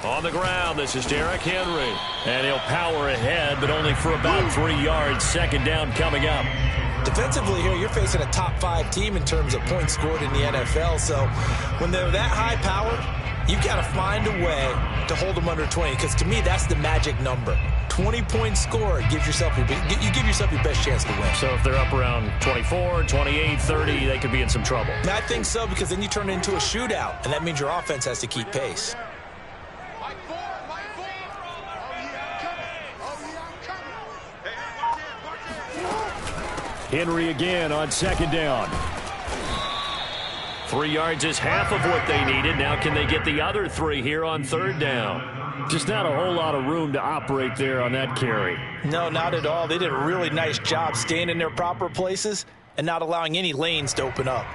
On the ground, this is Derrick Henry. And he'll power ahead, but only for about 3 yards. Second down coming up. Defensively here, you're facing a top-5 team in terms of points scored in the NFL. So when they're that high-powered, you've got to find a way to hold them under 20. Because to me, that's the magic number. 20 points scored gives yourself you give yourself your best chance to win. So if they're up around 24, 28, 30, they could be in some trouble. And I think so, because then you turn it into a shootout, and that means your offense has to keep pace. Henry again on second down. 3 yards is half of what they needed. Now can they get the other 3 here on third down? Just not a whole lot of room to operate there on that carry. No, not at all. They did a really nice job staying in their proper places and not allowing any lanes to open up.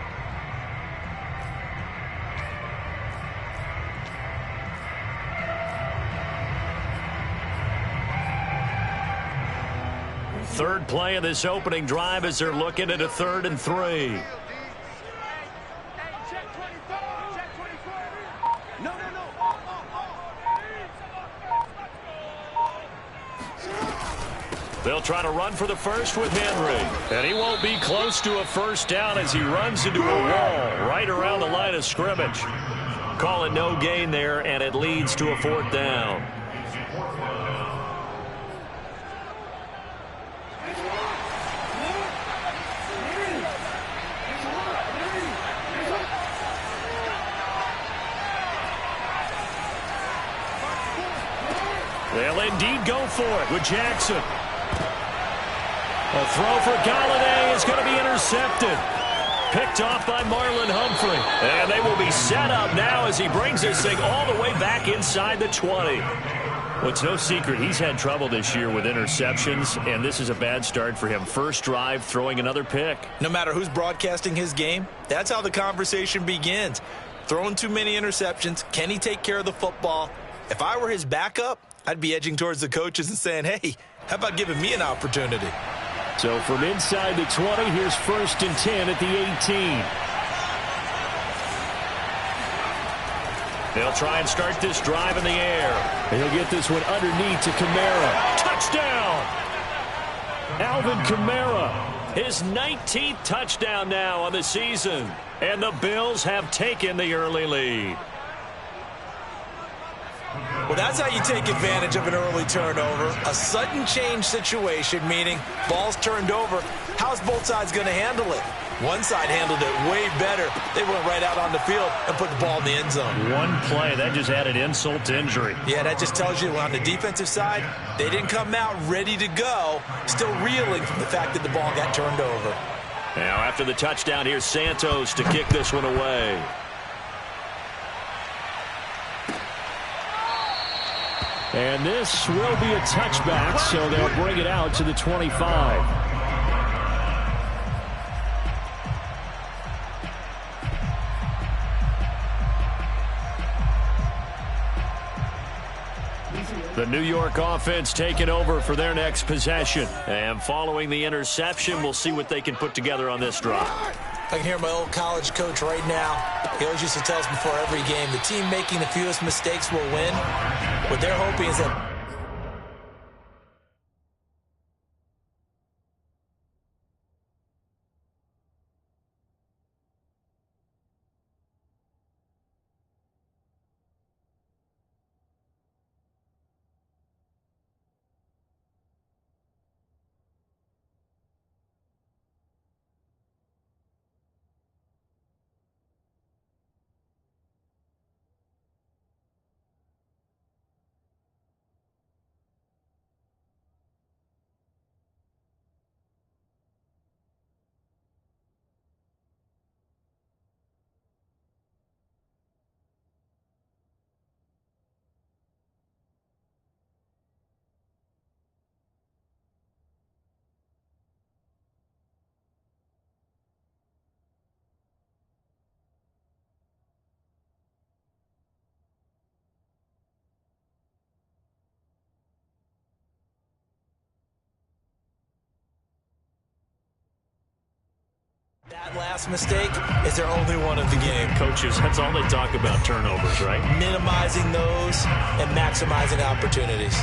Third play of this opening drive as they're looking at a 3rd and 3. They'll try to run for the first with Henry. And he won't be close to a first down as he runs into a wall right around the line of scrimmage. Call it no gain there, and it leads to a 4th down. They'll indeed go for it with Jackson. A throw for Galladay is going to be intercepted. Picked off by Marlon Humphrey. And they will be set up now as he brings this thing all the way back inside the 20. Well, it's no secret he's had trouble this year with interceptions, and this is a bad start for him. First drive, throwing another pick. No matter who's broadcasting his game, that's how the conversation begins. Throwing too many interceptions. Can he take care of the football? If I were his backup, I'd be edging towards the coaches and saying, hey, how about giving me an opportunity? So from inside the 20, here's 1st and 10 at the 18. They'll try and start this drive in the air. He'll get this one underneath to Kamara. Touchdown! Alvin Kamara, his 19th touchdown now on the season. And the Bills have taken the early lead. Well, that's how you take advantage of an early turnover. A sudden change situation, meaning ball's turned over. How's both sides going to handle it? One side handled it way better. They went right out on the field and put the ball in the end zone. One play, that just added insult to injury. Yeah, that just tells you on the defensive side, they didn't come out ready to go, still reeling from the fact that the ball got turned over. Now after the touchdown, here's Santos to kick this one away. And this will be a touchback, so they'll bring it out to the 25. The New York offense taking over for their next possession. And following the interception, we'll see what they can put together on this drive. I can hear my old college coach right now. He always used to tell us before every game, the team making the fewest mistakes will win. What they're hoping is that That last mistake is their only one of the game. Coaches, that's all they talk about, turnovers, right? Minimizing those and maximizing opportunities.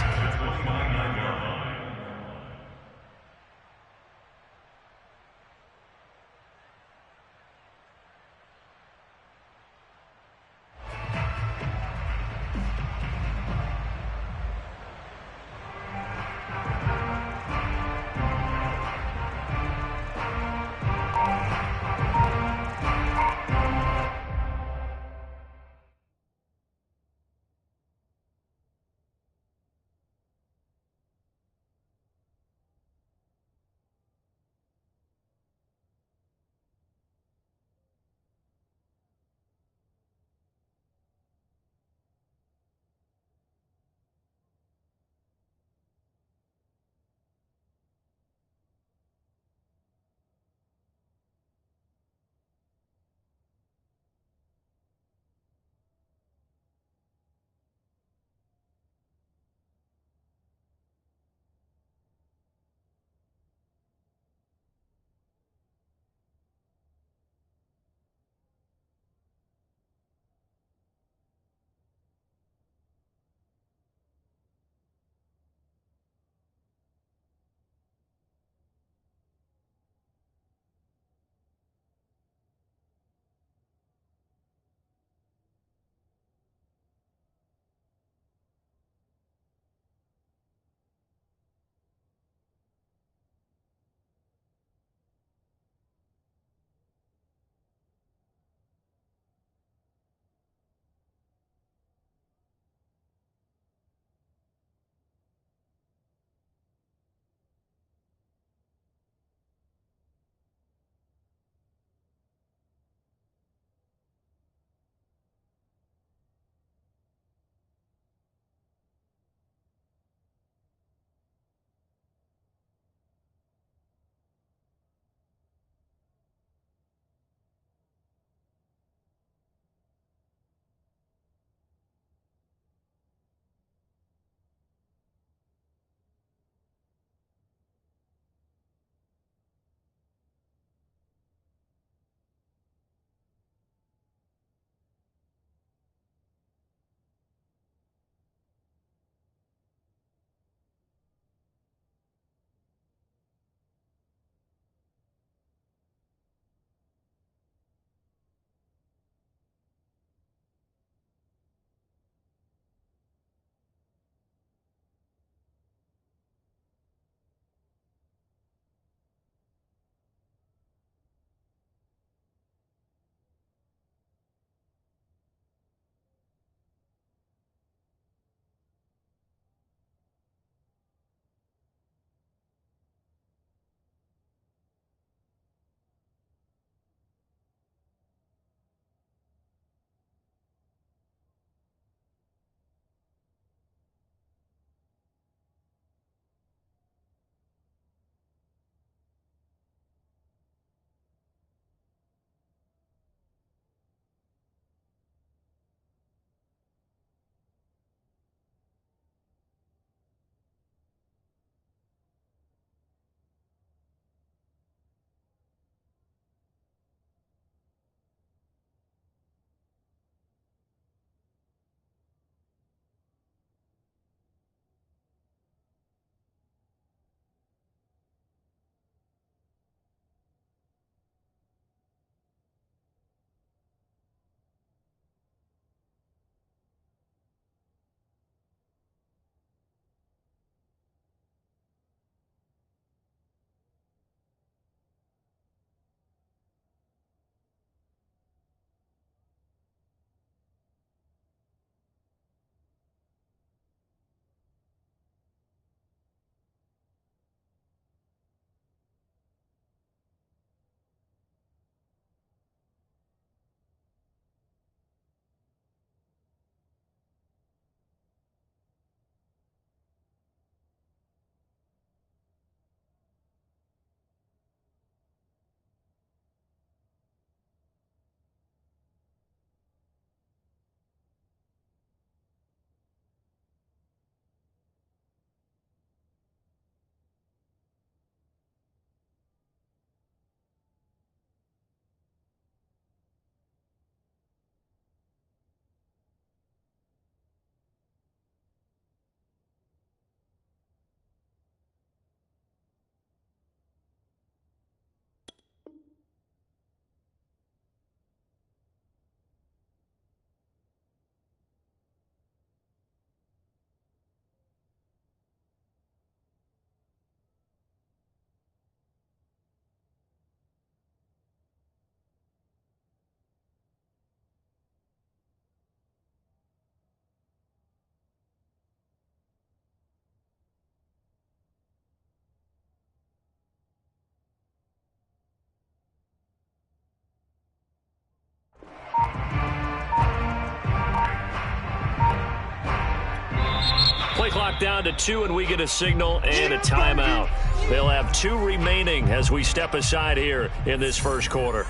Play clock down to 2, and we get a signal and a timeout. They'll have 2 remaining as we step aside here in this first quarter.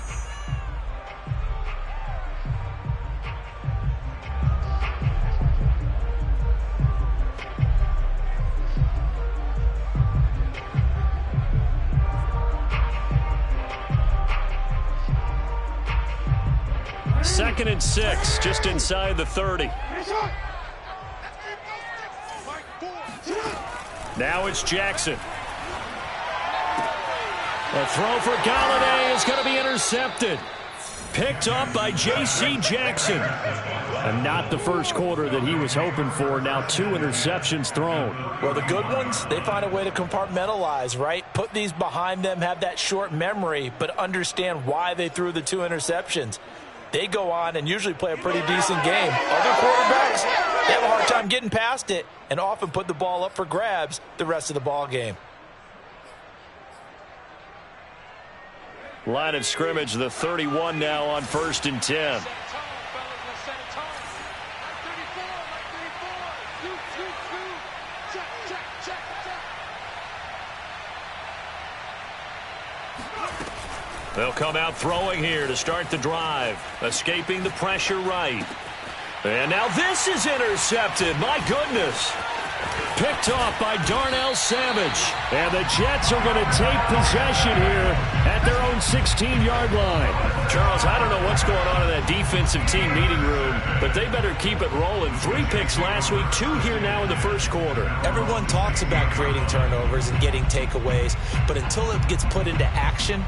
Second and 6, just inside the 30. Now it's Jackson. A throw for Galladay is going to be intercepted. Picked up by J.C. Jackson. And not the first quarter that he was hoping for. Now 2 interceptions thrown. Well, the good ones, they find a way to compartmentalize, right? Put these behind them, have that short memory, but understand why they threw the 2 interceptions. They go on and usually play a pretty decent game. Other quarterbacks, they have a hard time getting past it and often put the ball up for grabs the rest of the ball game. Line of scrimmage, the 31 now on 1st and 10. They'll come out throwing here to start the drive. Escaping the pressure right. And now this is intercepted. My goodness. Picked off by Darnell Savage. And the Jets are going to take possession here at their own 16-yard line. Charles, I don't know what's going on in that defensive team meeting room, but they better keep it rolling. 3 picks last week, 2 here now in the first quarter. Everyone talks about creating turnovers and getting takeaways, but until it gets put into action,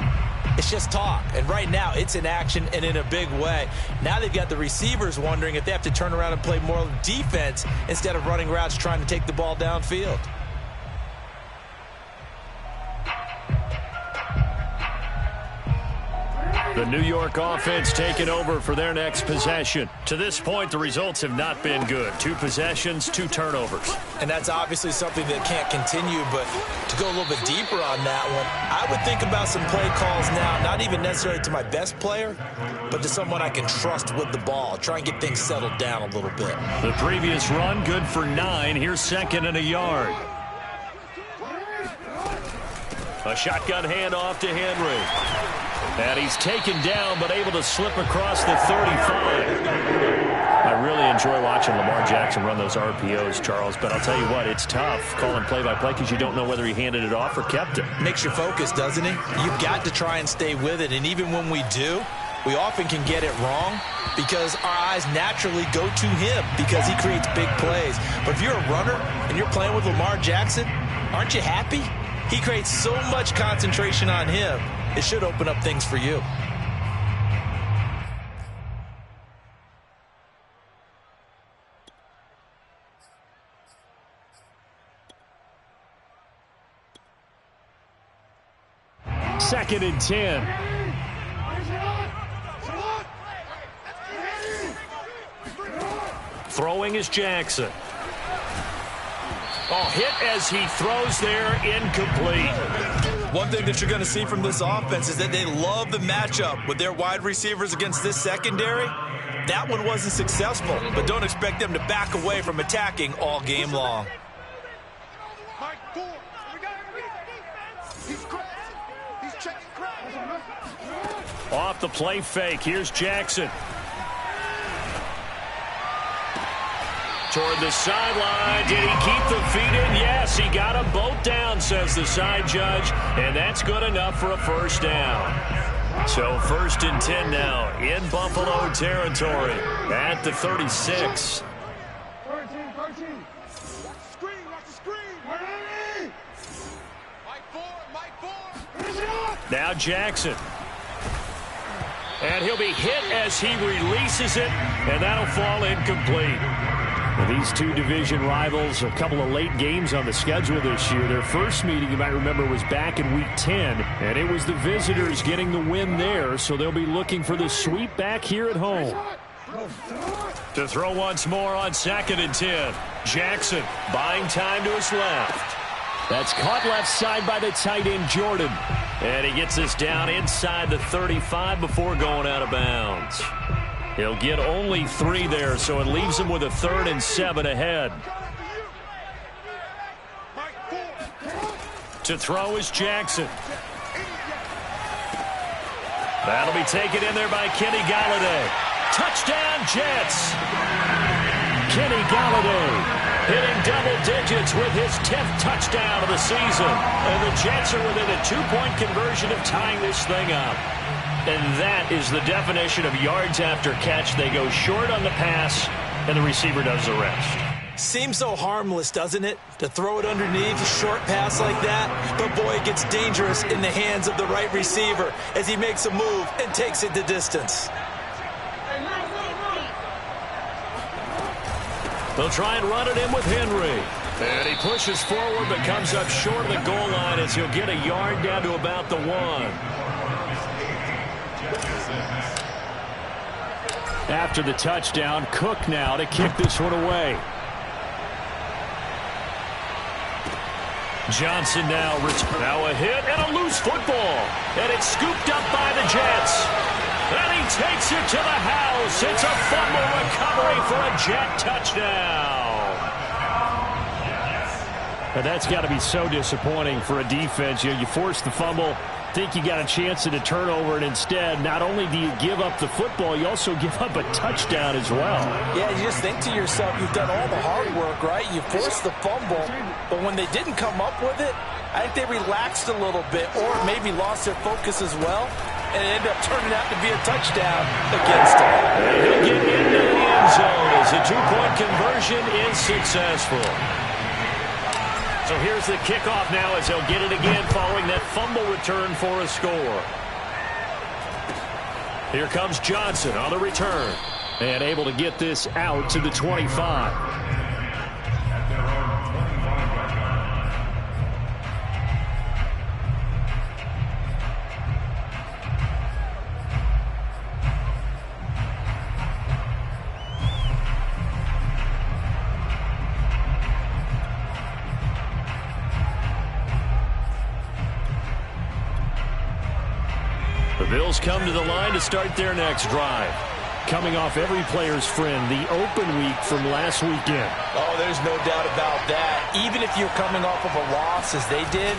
it's just talk. And right now, it's in action and in a big way. Now they've got the receivers wondering if they have to turn around and play more defense instead of running routes trying to take the ball downfield. The New York offense taking over for their next possession. To this point, the results have not been good. 2 possessions, 2 turnovers. And that's obviously something that can't continue, but to go a little bit deeper on that one, I would think about some play calls now, not even necessarily to my best player, but to someone I can trust with the ball. Try and get things settled down a little bit. The previous run, good for 9. Here's 2nd and a yard. A shotgun handoff to Henry. And he's taken down, but able to slip across the 35. I really enjoy watching Lamar Jackson run those RPOs, Charles, but I'll tell you what, it's tough calling play-by-play because you don't know whether he handed it off or kept it. Makes you focus, doesn't he? You've got to try and stay with it, and even when we do, we often can get it wrong because our eyes naturally go to him because he creates big plays. But if you're a runner and you're playing with Lamar Jackson, aren't you happy? He creates so much concentration on him. It should open up things for you. Second and 10. Throwing is Jackson. Oh, hit as he throws there, incomplete. One thing that you're going to see from this offense is that they love the matchup with their wide receivers against this secondary. That one wasn't successful, but don't expect them to back away from attacking all game long. Off the play fake, here's Jackson. Toward the sideline. Did he keep the feet in? Yes, he got them both down, says the side judge, and that's good enough for a first down. So 1st and 10 now in Buffalo territory at the 36. Now Jackson. And he'll be hit as he releases it, and that'll fall incomplete. Well, these 2 division rivals, a couple of late games on the schedule this year. Their first meeting, you might remember, was back in Week 10, and it was the visitors getting the win there, so they'll be looking for the sweep back here at home. To throw once more on 2nd and 10. Jackson buying time to his left. That's caught left side by the tight end, Jordan. And he gets us down inside the 35 before going out of bounds. He'll get only 3 there, so it leaves him with a 3rd and 7 ahead. To throw is Jackson. That'll be taken in there by Kenny Galladay. Touchdown, Jets. Kenny Galladay hitting double digits with his 10th touchdown of the season. And the Jets are within a 2-point conversion of tying this thing up. And that is the definition of yards after catch. They go short on the pass, and the receiver does the rest. Seems so harmless, doesn't it? To throw it underneath a short pass like that. But, boy, it gets dangerous in the hands of the right receiver as he makes a move and takes it the distance. They'll try and run it in with Henry. And he pushes forward but comes up short of the goal line as he'll get a yard down to about the 1. After the touchdown, Cook now to kick this one away. Johnson now a hit and a loose football. And it's scooped up by the Jets. And he takes it to the house. It's a fumble recovery for a Jet touchdown. And that's got to be so disappointing for a defense. You force the fumble, think you got a chance at a turnover, and instead, not only do you give up the football, you also give up a touchdown as well. Yeah, you just think to yourself, you've done all the hard work, right? You forced the fumble, but when they didn't come up with it, I think they relaxed a little bit or maybe lost their focus as well, and it ended up turning out to be a touchdown against them. He'll get into the end zone as a 2-point conversion is successful. So here's the kickoff now as they'll get it again following that fumble return for a score. Here comes Johnson on the return and able to get this out to the 25. The Bills come to the line to start their next drive. Coming off every player's friend, the open week from last weekend. Oh, there's no doubt about that. Even if you're coming off of a loss as they did,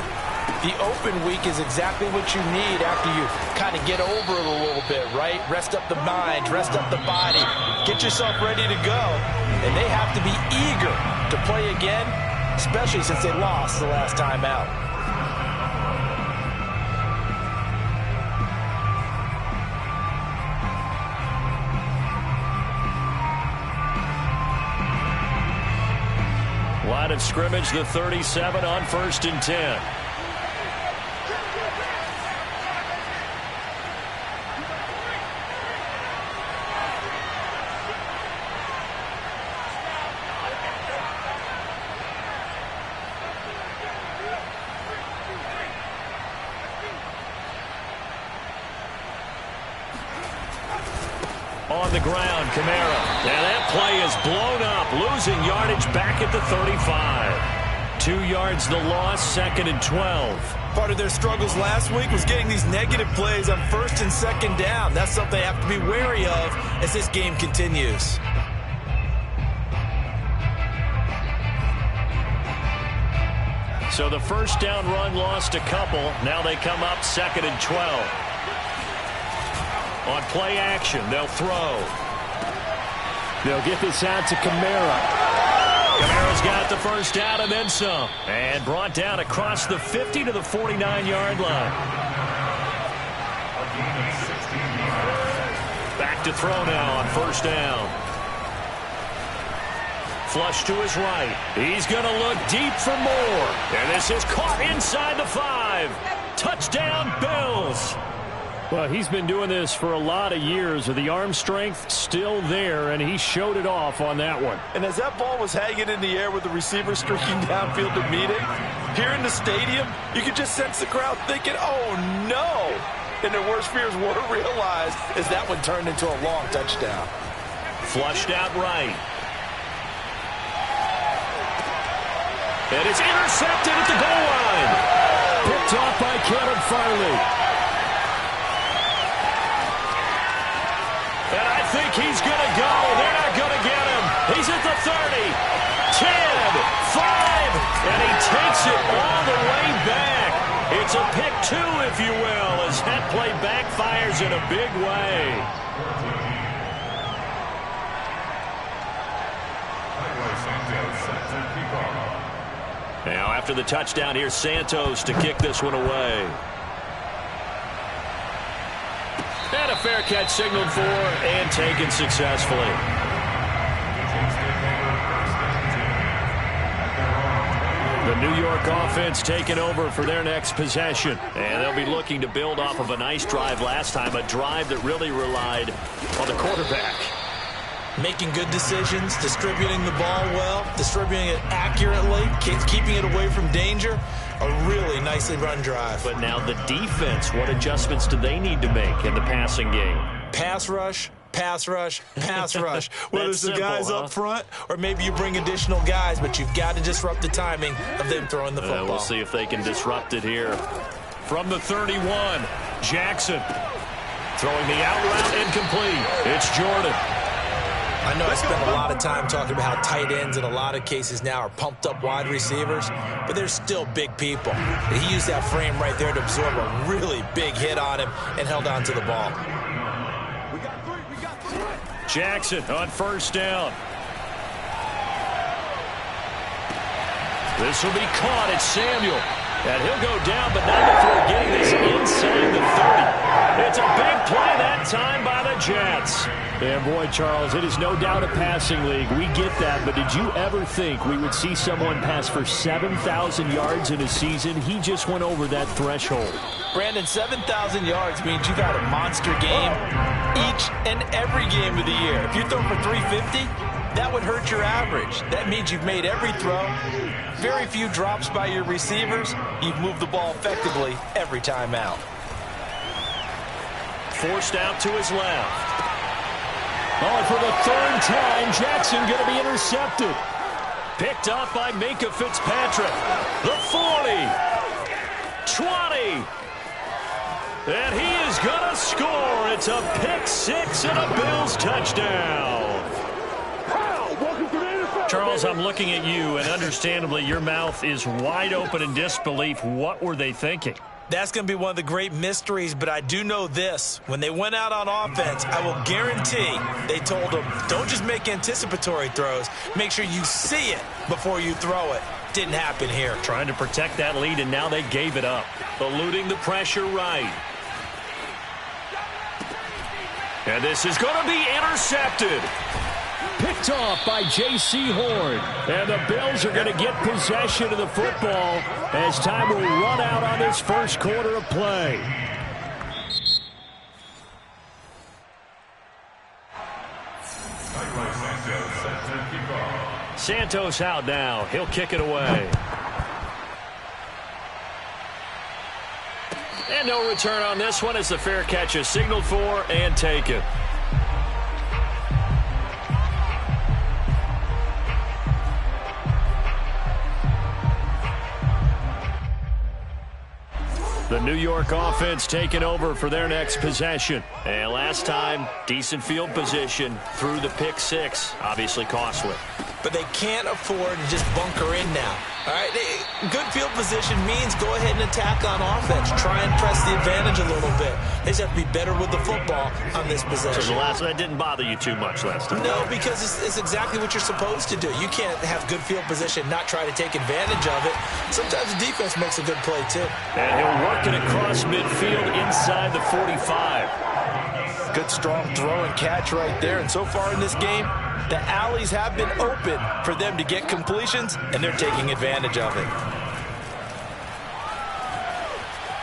the open week is exactly what you need after you kind of get over it a little bit, right? Rest up the mind, rest up the body, get yourself ready to go. And they have to be eager to play again, especially since they lost the last time out. Line of scrimmage, the 37 on 1st and 10. On the ground, Kamara. Now that play is blown up, losing yardage back at the 35. 2 yards the loss, 2nd and 12. Part of their struggles last week was getting these negative plays on 1st and 2nd down. That's something they have to be wary of as this game continues. So the first down run lost a couple. Now they come up 2nd and 12. On play action, they'll throw. They'll get this out to Kamara. Kamara's got the first down and then some. And brought down across the 50 to the 49-yard line. Back to throw now on 1st down. Flush to his right. He's going to look deep for more. And this is caught inside the 5. Touchdown, Bills. Well, he's been doing this for a lot of years. The arm strength still there, and he showed it off on that one. And as that ball was hanging in the air with the receiver streaking downfield to meet it, here in the stadium, you could just sense the crowd thinking, oh, no. And their worst fears were realized as that one turned into a long touchdown. Flushed out right. And it's intercepted at the goal line. Picked off by Caleb Farley. And I think he's going to go. They're not going to get him. He's at the 30, 10, 5, and he takes it all the way back. two, if you will, as that play backfires in a big way. Now, after the touchdown, here's Santos to kick this one away. And a fair catch signaled for and taken successfully. The New York offense taking over for their next possession. And they'll be looking to build off of a nice drive last time, a drive that really relied on the quarterback. Making good decisions, distributing the ball well, distributing it accurately, keeping it away from danger. A really nicely run drive. But now the defense, what adjustments do they need to make in the passing game? Pass rush, pass rush, pass rush. Whether it's the guys up front or maybe you bring additional guys, but you've got to disrupt the timing of them throwing the football. We'll see if they can disrupt it here. From the 31, Jackson. Throwing the out route incomplete. It's Jordan. I know I spent a lot of time talking about how tight ends in a lot of cases now are pumped up wide receivers, but they're still big people. And he used that frame right there to absorb a really big hit on him and held on to the ball. Jackson on first down. This will be caught. It's Samuel. And he'll go down, but not before getting this inside the 30. It's a big play that time by the Jets. And boy, Charles, it is no doubt a passing league. We get that, but did you ever think we would see someone pass for 7,000 yards in a season? He just went over that threshold. Brandon, 7,000 yards means you've had a monster game each and every game of the year. If you throw for 350, that would hurt your average. That means you've made every throw. Very few drops by your receivers. You've moved the ball effectively every time out. Forced out to his left. Oh, and for the third time, Jackson going to be intercepted. Picked off by Minkah Fitzpatrick. The 40. 20. And he is going to score. It's a pick six and a Bills touchdown. Charles, I'm looking at you, and understandably, your mouth is wide open in disbelief. What were they thinking? That's going to be one of the great mysteries, but I do know this. When they went out on offense, I will guarantee they told them, don't just make anticipatory throws. Make sure you see it before you throw it. Didn't happen here. Trying to protect that lead, and now they gave it up. Eluding the pressure right. And this is going to be intercepted. Picked off by J.C. Horn. And the Bills are going to get possession of the football as time will run out on this first quarter of play. Santos out now. He'll kick it away. And no return on this one as the fair catch is signaled for and taken. The New York offense taking over for their next possession. And last time, decent field position through the pick six. Obviously costly. But they can't afford to just bunker in now. All right, good field position means go ahead and attack on offense. Try and press the advantage a little bit. They just have to be better with the football on this possession. So that didn't bother you too much last time? No, because it's exactly what you're supposed to do. You can't have good field position, not try to take advantage of it. Sometimes the defense makes a good play, too. And he'll work it across midfield inside the 45. Good, strong throw and catch right there. And so far in this game, the alleys have been open for them to get completions, and they're taking advantage of it.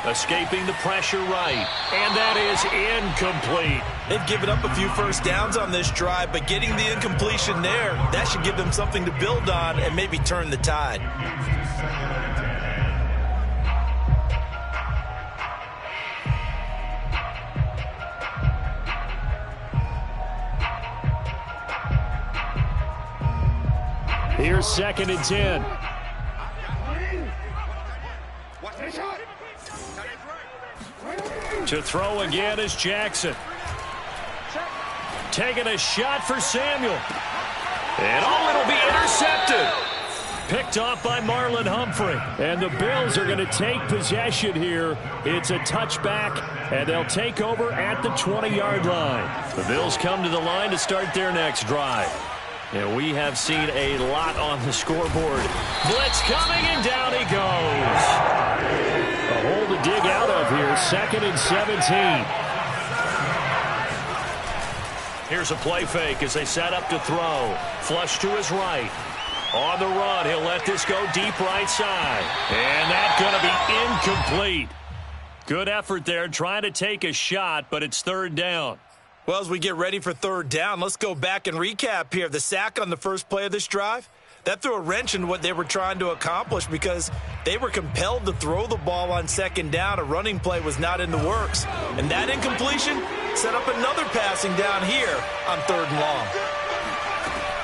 Escaping the pressure right, and that is incomplete. They've given up a few first downs on this drive, but getting the incompletion there, that should give them something to build on and maybe turn the tide. Here's 2nd and 10. To throw again is Jackson. Taking a shot for Samuel. And it'll be intercepted. Picked picked off by Marlon Humphrey. And the Bills are going to take possession here. It's a touchback, and they'll take over at the 20-yard line. The Bills come to the line to start their next drive. And we have seen a lot on the scoreboard. Blitz coming, and down he goes. A hole to dig out of here, 2nd and 17. Here's a play fake as they set up to throw. Flush to his right. On the run, he'll let this go deep right side. And that's going to be incomplete. Good effort there trying to take a shot, but it's 3rd down. Well, as we get ready for 3rd down, let's go back and recap here. The sack on the first play of this drive, that threw a wrench in what they were trying to accomplish because they were compelled to throw the ball on 2nd down. A running play was not in the works. And that incompletion set up another passing down here on 3rd and long.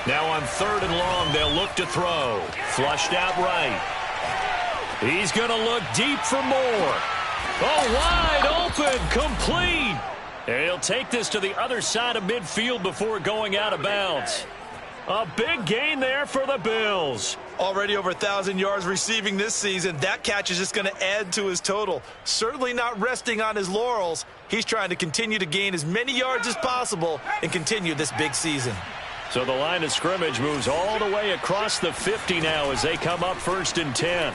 Now on 3rd and long, they'll look to throw. Flushed out right. He's going to look deep for more. Oh, wide open, complete. And he'll take this to the other side of midfield before going out of bounds. A big gain there for the Bills. Already over 1,000 yards receiving this season. That catch is just going to add to his total. Certainly not resting on his laurels. He's trying to continue to gain as many yards as possible and continue this big season. So the line of scrimmage moves all the way across the 50 now as they come up 1st and 10.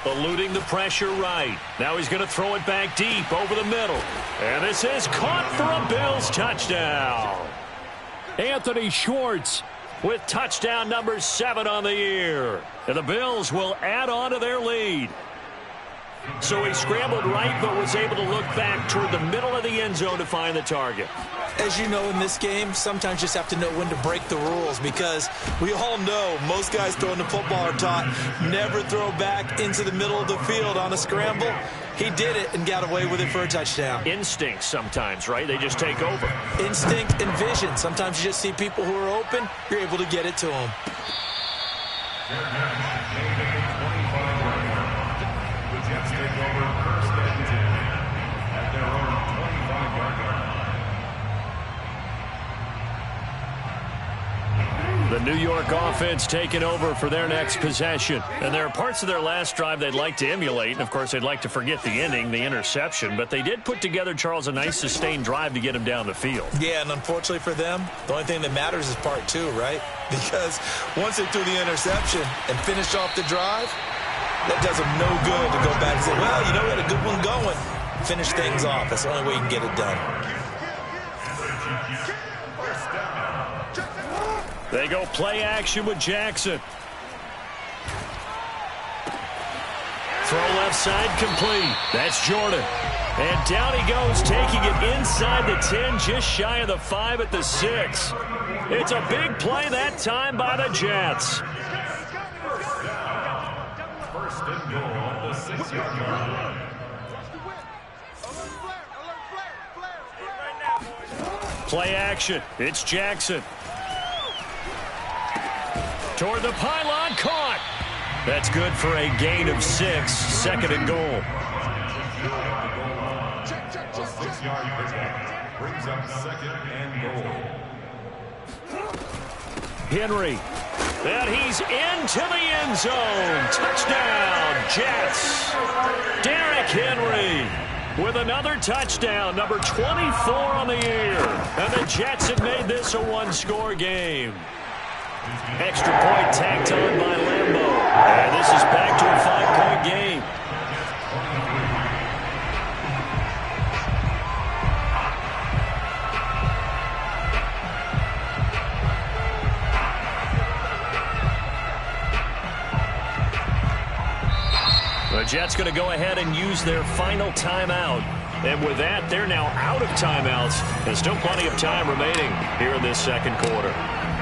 Eluding the pressure right. Now he's going to throw it back deep over the middle. And this is caught for a Bills touchdown. Anthony Schwartz with touchdown number 7 on the year. And the Bills will add on to their lead. So he scrambled right but was able to look back toward the middle of the end zone to find the target. As you know, in this game, sometimes you just have to know when to break the rules because we all know most guys throwing the football are taught never throw back into the middle of the field on a scramble. He did it and got away with it for a touchdown. Instinct sometimes, right? They just take over. Instinct and vision. Sometimes you just see people who are open, you're able to get it to them. The New York offense taking over for their next possession. And there are parts of their last drive they'd like to emulate. And, of course, they'd like to forget the ending, the interception. But they did put together, Charles, a nice sustained drive to get him down the field. Yeah, and unfortunately for them, the only thing that matters is part 2, right? Because once they threw the interception and finished off the drive, that does them no good to go back and say, well, you know, we had a good one going. Finish things off. That's the only way you can get it done. They go play action with Jackson. Throw left side complete. That's Jordan. And down he goes, taking it inside the 10, just shy of the 5 at the 6. It's a big play that time by the Jets. First and goal on the 6-yard line. Play action. It's Jackson. Toward the pylon, caught. That's good for a gain of 6, 2nd and goal. A 6-yard pickup brings up 2nd and goal. Henry. And he's into the end zone. Touchdown, Jets. Derrick Henry with another touchdown, number 24 on the year. And the Jets have made this a one-score game. Extra point tacked on by Lambeau. And this is back to a 5-point game. The Jets going to go ahead and use their final timeout. And with that, they're now out of timeouts. There's still plenty of time remaining here in this second quarter.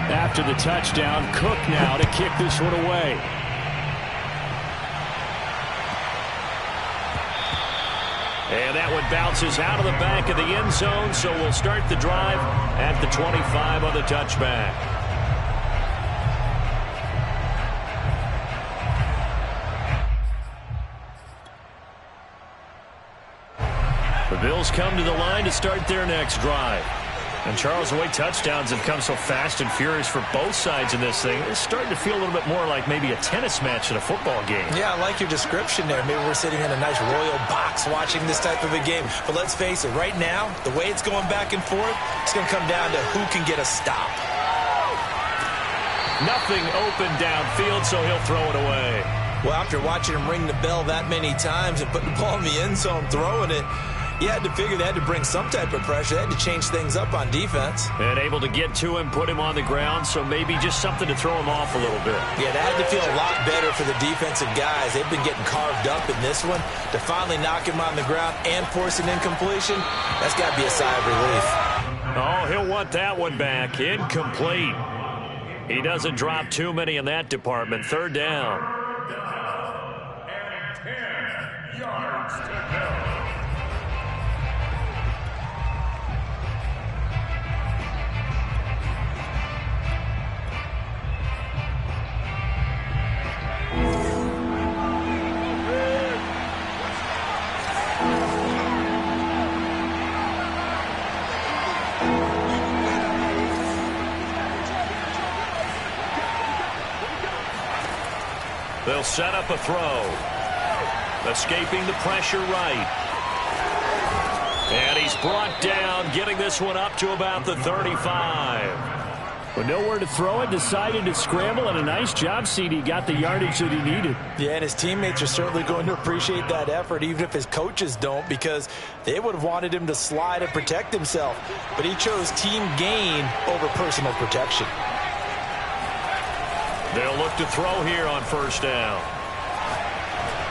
After the touchdown, Cook now to kick this one away. And that one bounces out of the back of the end zone, so we'll start the drive at the 25 on the touchback. The Bills come to the line to start their next drive. And Charles, the way touchdowns have come so fast and furious for both sides in this thing, it's starting to feel a little bit more like maybe a tennis match in a football game. Yeah, I like your description there. Maybe we're sitting in a nice royal box watching this type of a game. But let's face it, right now, the way it's going back and forth, it's going to come down to who can get a stop. Nothing open downfield, so he'll throw it away. Well, after watching him ring the bell that many times and putting the ball in the end zone, throwing it, you had to figure they had to bring some type of pressure. They had to change things up on defense. And able to get to him, put him on the ground, so maybe just something to throw him off a little bit. Yeah, that had to feel a lot better for the defensive guys. They've been getting carved up in this one. To finally knock him on the ground and force an incompletion, that's got to be a sigh of relief. Oh, he'll want that one back. Incomplete. He doesn't drop too many in that department. Third down. And 10 yards to go. They'll set up a throw. Escaping the pressure right. And he's brought down, getting this one up to about the 35. But nowhere to throw it, decided to scramble, and a nice job, CD. Got the yardage that he needed. Yeah, and his teammates are certainly going to appreciate that effort, even if his coaches don't, because they would have wanted him to slide and protect himself. But he chose team gain over personal protection. They'll look to throw here on first down.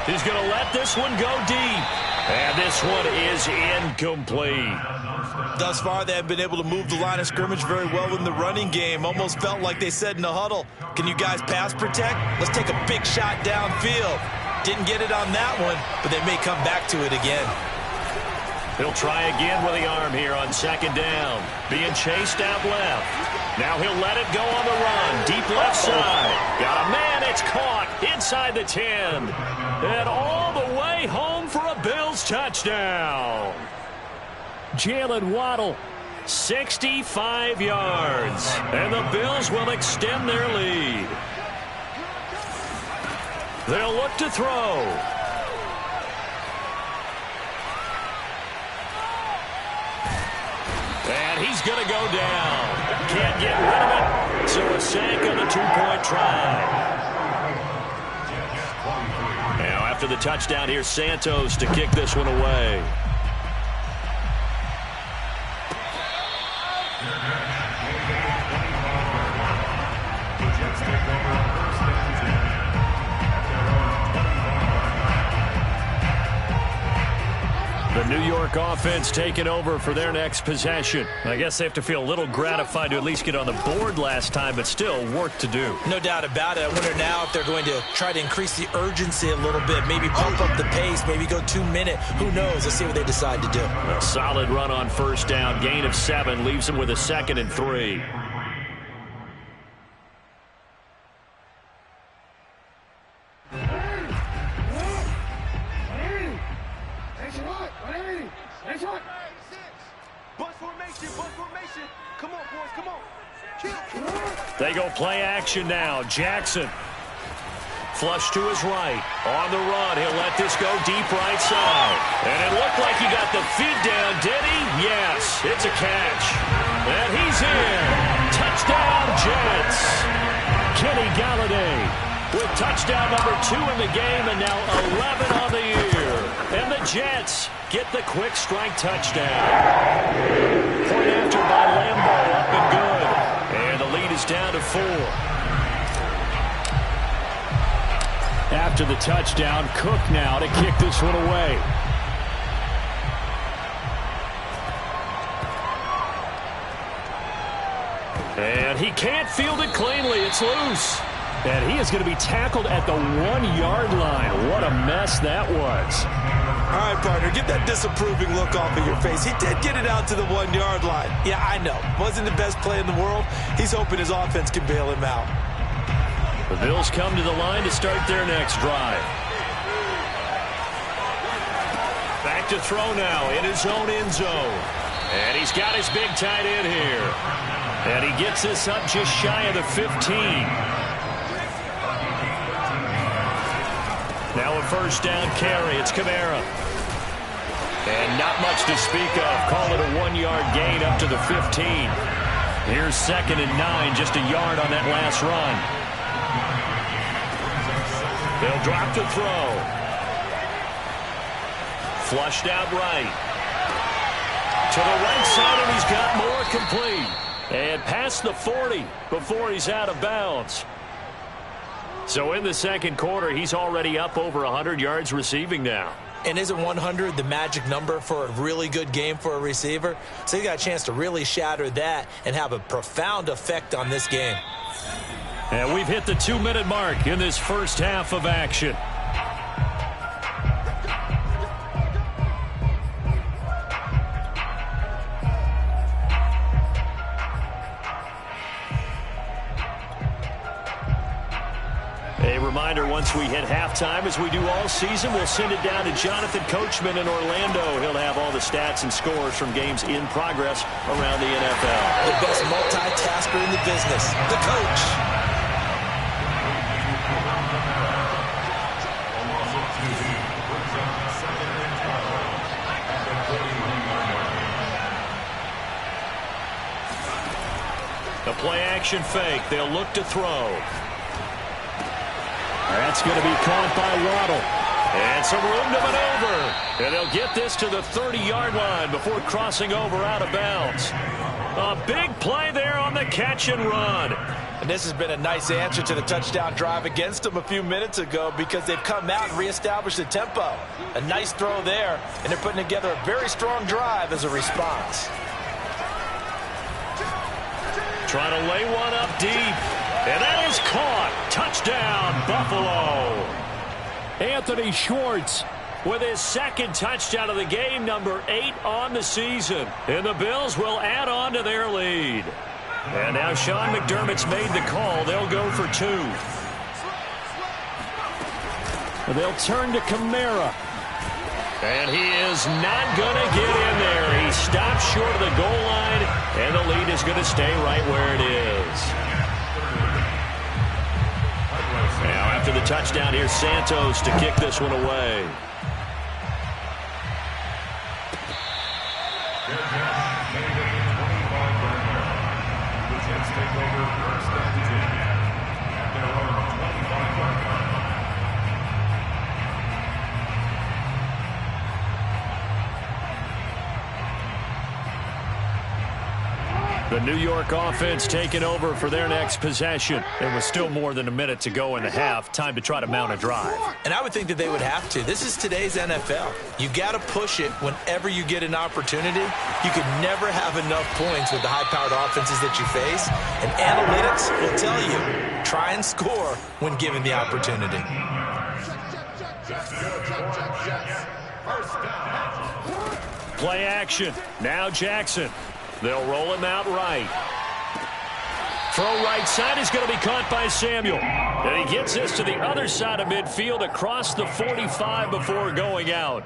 He's going to let this one go deep. And this one is incomplete. Thus far, they have been able to move the line of scrimmage very well in the running game. Almost felt like they said in the huddle, can you guys pass protect? Let's take a big shot downfield. Didn't get it on that one, but they may come back to it again. He'll try again with the arm here on second down. Being chased out left. Now he'll let it go on the run. Deep left side. Got a man. It's caught inside the 10. And all the way home for a Bills touchdown. Jalen Waddle. 65 yards. And the Bills will extend their lead. They'll look to throw. And he's going to go down. Can't get rid of it. So a sack on the two-point try. Now after the touchdown, here's Santos to kick this one away. The New York offense taking over for their next possession. I guess they have to feel a little gratified to at least get on the board last time, but still work to do. No doubt about it. I wonder now if they're going to try to increase the urgency a little bit, maybe pump up the pace, maybe go 2 minute. Who knows? Let's see what they decide to do. A solid run on first down. Gain of 7 leaves them with a 2nd and 3. They go play action now. Jackson. Flush to his right. On the run. He'll let this go deep right side. And it looked like he got the feet down, did he? Yes. It's a catch. And he's in. Touchdown, Jets. Kenny Galladay with touchdown number 2 in the game and now 11 on the year. And the Jets get the quick strike touchdown. Point after by Lambo, up and good. And the lead is down to 4. After the touchdown, Cook now to kick this one away. And he can't field it cleanly. It's loose. And he is going to be tackled at the 1-yard line. What a mess that was. All right, partner, get that disapproving look off of your face. He did get it out to the 1-yard line. Yeah, I know. Wasn't the best play in the world. He's hoping his offense can bail him out. The Bills come to the line to start their next drive. Back to throw now in his own end zone. And he's got his big tight end here. And he gets this up just shy of the 15. Now a first down carry. It's Kamara. And not much to speak of. Call it a 1-yard gain up to the 15. Here's 2nd and 9, just a yard on that last run. They'll drop to throw. Flushed out right. To the right side, and he's got more complete. And past the 40 before he's out of bounds. So in the second quarter, he's already up over 100 yards receiving now. And isn't 100 the magic number for a really good game for a receiver? So he got a chance to really shatter that and have a profound effect on this game. And we've hit the 2-minute mark in this first half of action. A reminder, once we hit halftime, as we do all season, we'll send it down to Jonathan Coachman in Orlando. He'll have all the stats and scores from games in progress around the NFL. The best multitasker in the business, the coach. The play-action fake. They'll look to throw. That's going to be caught by Waddle. And some room to maneuver. And they'll get this to the 30-yard line before crossing over out of bounds. A big play there on the catch and run. And this has been a nice answer to the touchdown drive against them a few minutes ago because they've come out and reestablished the tempo. A nice throw there, and they're putting together a very strong drive as a response. Trying to lay one up deep. And that is caught. Touchdown, Buffalo. Anthony Schwartz with his second touchdown of the game, number 8 on the season. And the Bills will add on to their lead. And now Sean McDermott's made the call. They'll go for 2. They'll turn to Kamara. And he is not going to get in there. He stops short of the goal line, and the lead is going to stay right where it is. Now after the touchdown, here's Santos to kick this one away. The New York offense taking over for their next possession. There was still more than a minute to go in the half. Time to try to mount a drive. And I would think that they would have to. This is today's NFL. You got to push it whenever you get an opportunity. You can never have enough points with the high-powered offenses that you face. And analytics will tell you, try and score when given the opportunity. Play action. Now Jackson. They'll roll him out right. Throw right side is going to be caught by Samuel. And he gets this to the other side of midfield across the 45 before going out.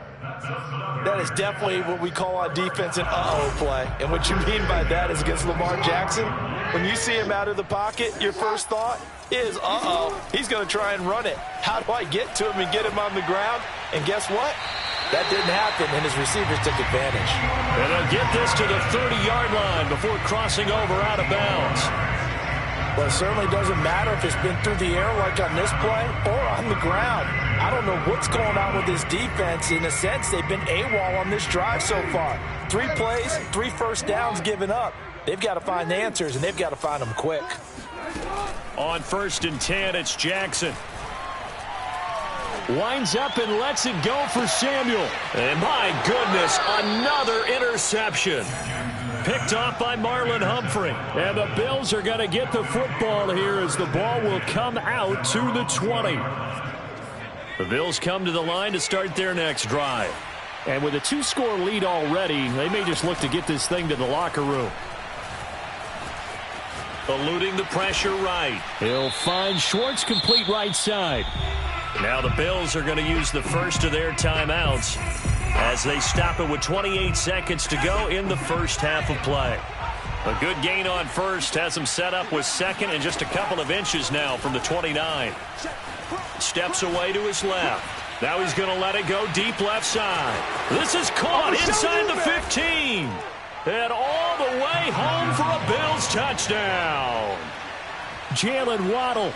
That is definitely what we call on defense an uh-oh play. And what you mean by that is against Lamar Jackson, when you see him out of the pocket, your first thought is, uh-oh, he's going to try and run it. How do I get to him and get him on the ground? And guess what? That didn't happen, and his receivers took advantage. And they'll get this to the 30-yard line before crossing over out of bounds. Well, it certainly doesn't matter if it's been through the air like on this play or on the ground. I don't know what's going on with this defense. In a sense, they've been AWOL on this drive so far. 3 plays, 3 first downs given up. They've got to find the answers, and they've got to find them quick. On 1st and 10, it's Jackson. Winds up and lets it go for Samuel. And my goodness, another interception. Picked off by Marlon Humphrey. And the Bills are going to get the football here as the ball will come out to the 20. The Bills come to the line to start their next drive. And with a 2-score lead already, they may just look to get this thing to the locker room. Eluding the pressure right. He'll find Schwartz complete right side. Now the Bills are going to use the first of their timeouts. as they stop it with 28 seconds to go in the first half of play. A good gain on first has him set up with second and just a couple of inches now from the 29. Steps away to his left. Now he's going to let it go deep left side. This is caught inside the 15. And all the way home for a Bills touchdown. Jalen Waddle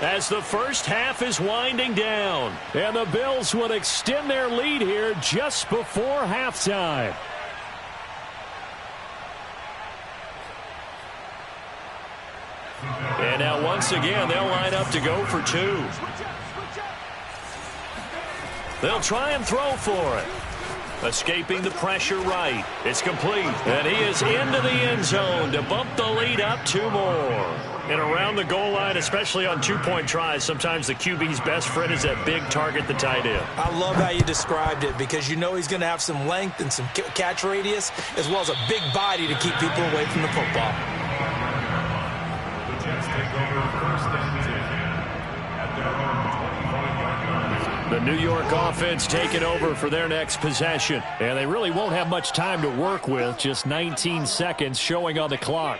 as the first half is winding down. And the Bills will extend their lead here just before halftime. And now once again, they'll line up to go for two. They'll try and throw for it. Escaping the pressure right. It's complete. And he is into the end zone to bump the lead up two more. And around the goal line, especially on two-point tries, sometimes the QB's best friend is that big target, the tight end. I love how you described it because you know he's going to have some length and some catch radius as well as a big body to keep people away from the football. The Jets take over first and 10 at their own 25-yard line. The New York offense taking over for their next possession. And they really won't have much time to work with, just 19 seconds showing on the clock.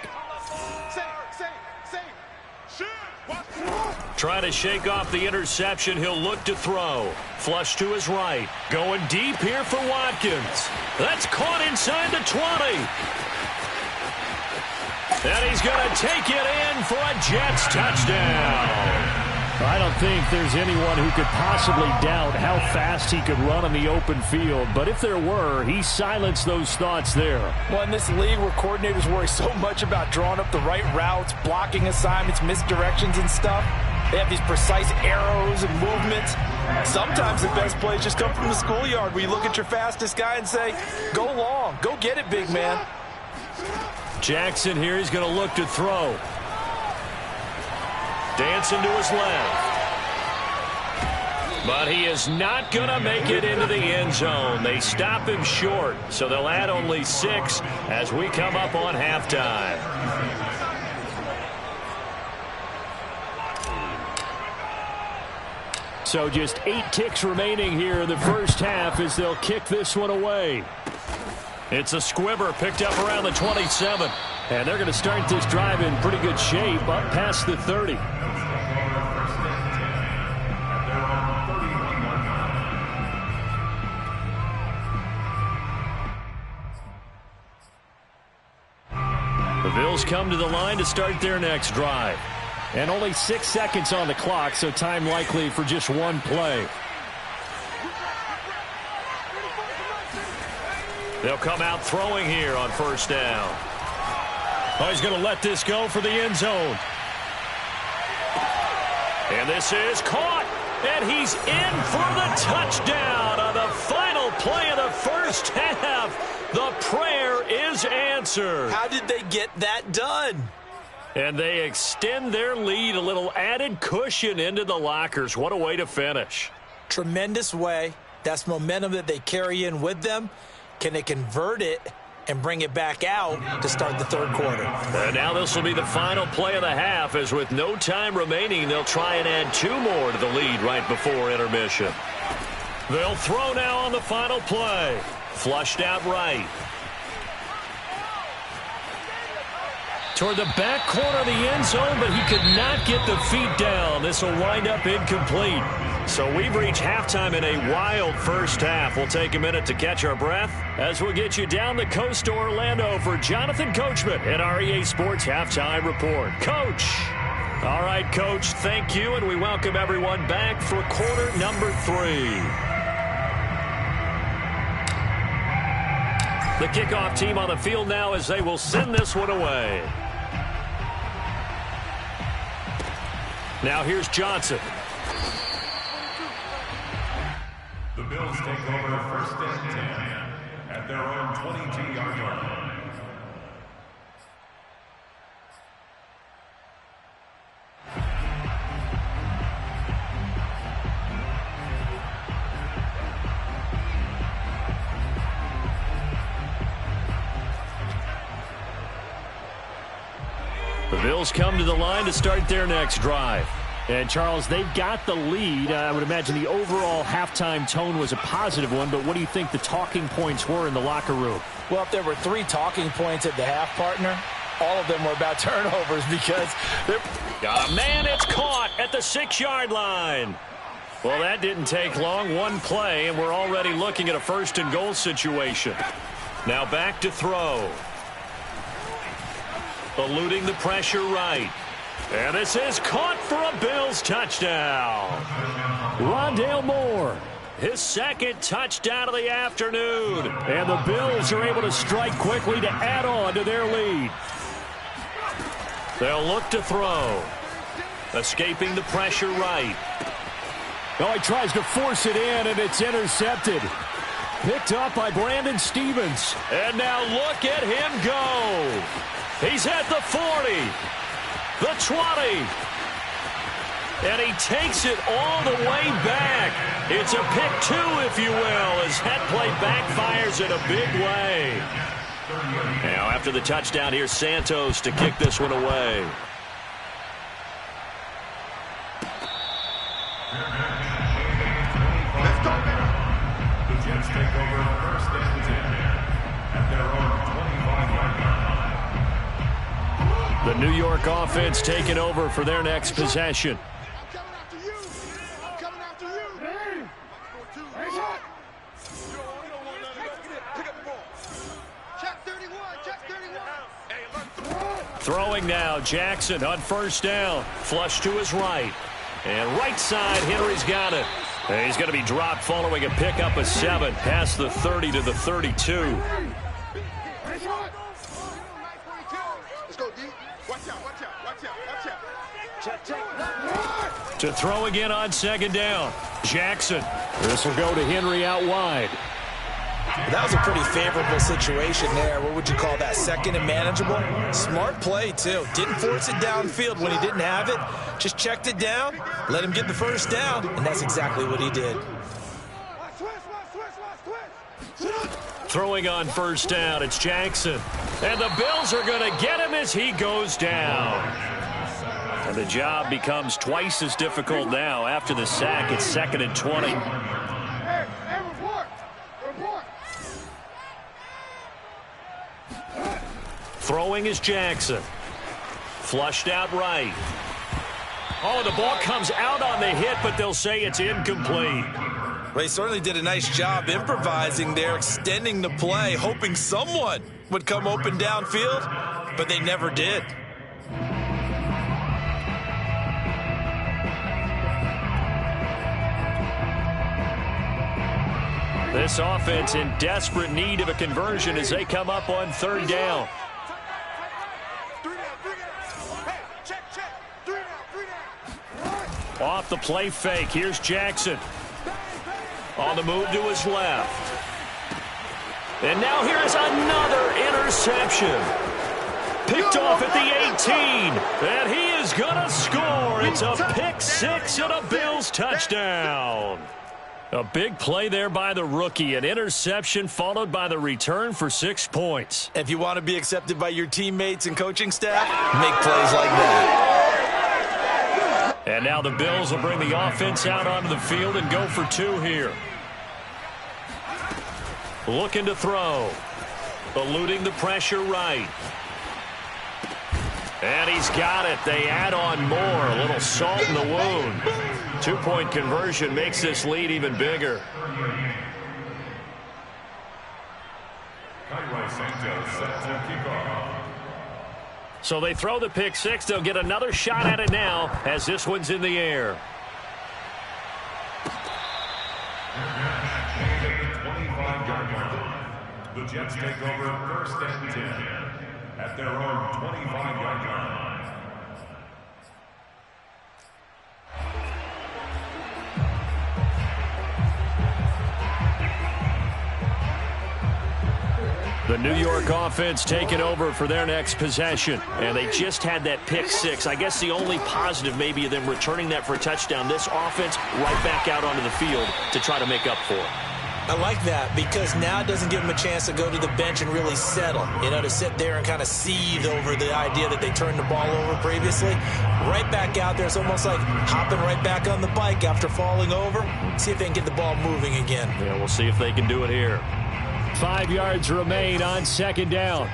Trying to shake off the interception. He'll look to throw. Flush to his right. Going deep here for Watkins. That's caught inside the 20. And he's going to take it in for a Jets touchdown. I don't think there's anyone who could possibly doubt how fast he could run on the open field. But if there were, he silenced those thoughts there. Well, in this league where coordinators worry so much about drawing up the right routes, blocking assignments, misdirections and stuff, they have these precise arrows and movements. Sometimes the best plays just come from the schoolyard where you look at your fastest guy and say, go long, go get it, big man. Jackson here, he's going to look to throw. Dancing to his left. But he is not going to make it into the end zone. They stop him short, so they'll add only 6 as we come up on halftime. So just 8 ticks remaining here in the first half as they'll kick this one away. It's a squibber picked up around the 27. And they're going to start this drive in pretty good shape up past the 30. The Bills come to the line to start their next drive. And only 6 seconds on the clock, so time likely for just one play. They'll come out throwing here on first down. Oh, he's going to let this go for the end zone. And this is caught. And he's in for the touchdown on the final play of the first half. The prayer is answered. How did they get that done? And they extend their lead, a little added cushion into the lockers. What a way to finish. Tremendous way. That's momentum that they carry in with them. Can they convert it and bring it back out to start the third quarter? And now this will be the final play of the half, as with no time remaining, they'll try and add 2 more to the lead right before intermission. They'll throw now on the final play. Flushed out right. Toward the back corner of the end zone, but he could not get the feet down. This will wind up incomplete. So we've reached halftime in a wild first half. We'll take a minute to catch our breath as we'll get you down the coast to Orlando for Jonathan Coachman at our EA Sports Halftime Report. Coach. All right, Coach, thank you, and we welcome everyone back for quarter number 3. The kickoff team on the field now as they will send this one away. Now here's Johnson. The Bills take over first and 10 at their own 22-yard line. The Bills come to the line to start their next drive. And, Charles, they've got the lead. I would imagine the overall halftime tone was a positive one, but what do you think the talking points were in the locker room? Well, if there were 3 talking points at the half, partner, all of them were about turnovers because they're... Got a man, it's caught at the 6-yard line. Well, that didn't take long. One play, and we're already looking at a 1st and goal situation. Now back to throw. Eluding the pressure right. And this is caught for a Bills touchdown. Rondale Moore. His 2nd touchdown of the afternoon. And the Bills are able to strike quickly to add on to their lead. They'll look to throw. Escaping the pressure right. Oh, he tries to force it in, and it's intercepted. Picked up by Brandon Stevens. And now look at him go. He's at the 40. The 20. And he takes it all the way back. It's a pick 2, if you will, as that play backfires in a big way. Now after the touchdown, here's Santos to kick this one away. Let's go. The Jets take over 1st and 10 at their own 25-yard line. The New York offense taking over for their next possession. Throwing now, Jackson on 1st down. Flush to his right. And right side, Henry's got it. And he's going to be dropped following a pickup of 7 past the 30 to the 32. To throw again on 2nd down. Jackson. This will go to Henry out wide. That was a pretty favorable situation there. What would you call that? 2nd and manageable? Smart play, too. Didn't force it downfield when he didn't have it. Just checked it down, let him get the 1st down, and that's exactly what he did. Throwing on 1st down, it's Jackson. And the Bills are going to get him as he goes down. And the job becomes twice as difficult now after the sack. It's 2nd and 20. Throwing is Jackson. Flushed out right. Oh, the ball comes out on the hit, but they'll say it's incomplete. They certainly did a nice job improvising there, extending the play, hoping someone would come open downfield, but they never did. This offense in desperate need of a conversion as they come up on 3rd down. Off the play fake, here's Jackson. On the move to his left. And now here's another interception. Picked off at the 18. And he is going to score. It's a pick 6 and a Bills touchdown. A big play there by the rookie. An interception followed by the return for 6 points. If you want to be accepted by your teammates and coaching staff, make plays like that. And now the Bills will bring the offense out onto the field and go for 2 here. Looking to throw. Eluding the pressure right. And he's got it. They add on more. A little salt in the wound. 2-point conversion makes this lead even bigger. So they throw the pick 6. They'll get another shot at it now as this one's in the air. The Jets take over 1st and 10 at their own 25-yard line. The New York offense taking over for their next possession. And they just had that pick 6. I guess the only positive maybe of them returning that for a touchdown. This offense right back out onto the field to try to make up for it. I like that because now it doesn't give him a chance to go to the bench and really settle, to sit there and kind of seethe over the idea that they turned the ball over previously. Right back out there. It's almost like hopping right back on the bike after falling over. See if they can get the ball moving again. Yeah, we'll see if they can do it here. 5 yards remain on second down.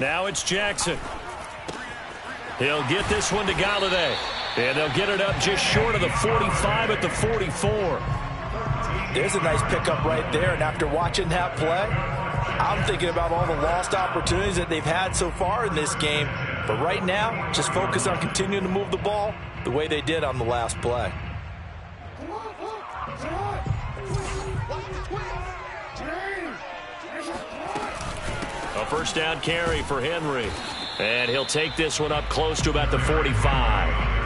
Now it's Jackson. He'll get this one to Galladay. And they'll get it up just short of the 45 at the 44. There's a nice pickup right there. And after watching that play, I'm thinking about all the lost opportunities that they've had so far in this game. But right now, just focus on continuing to move the ball the way they did on the last play. A first down carry for Henry. And he'll take this one up close to about the 45.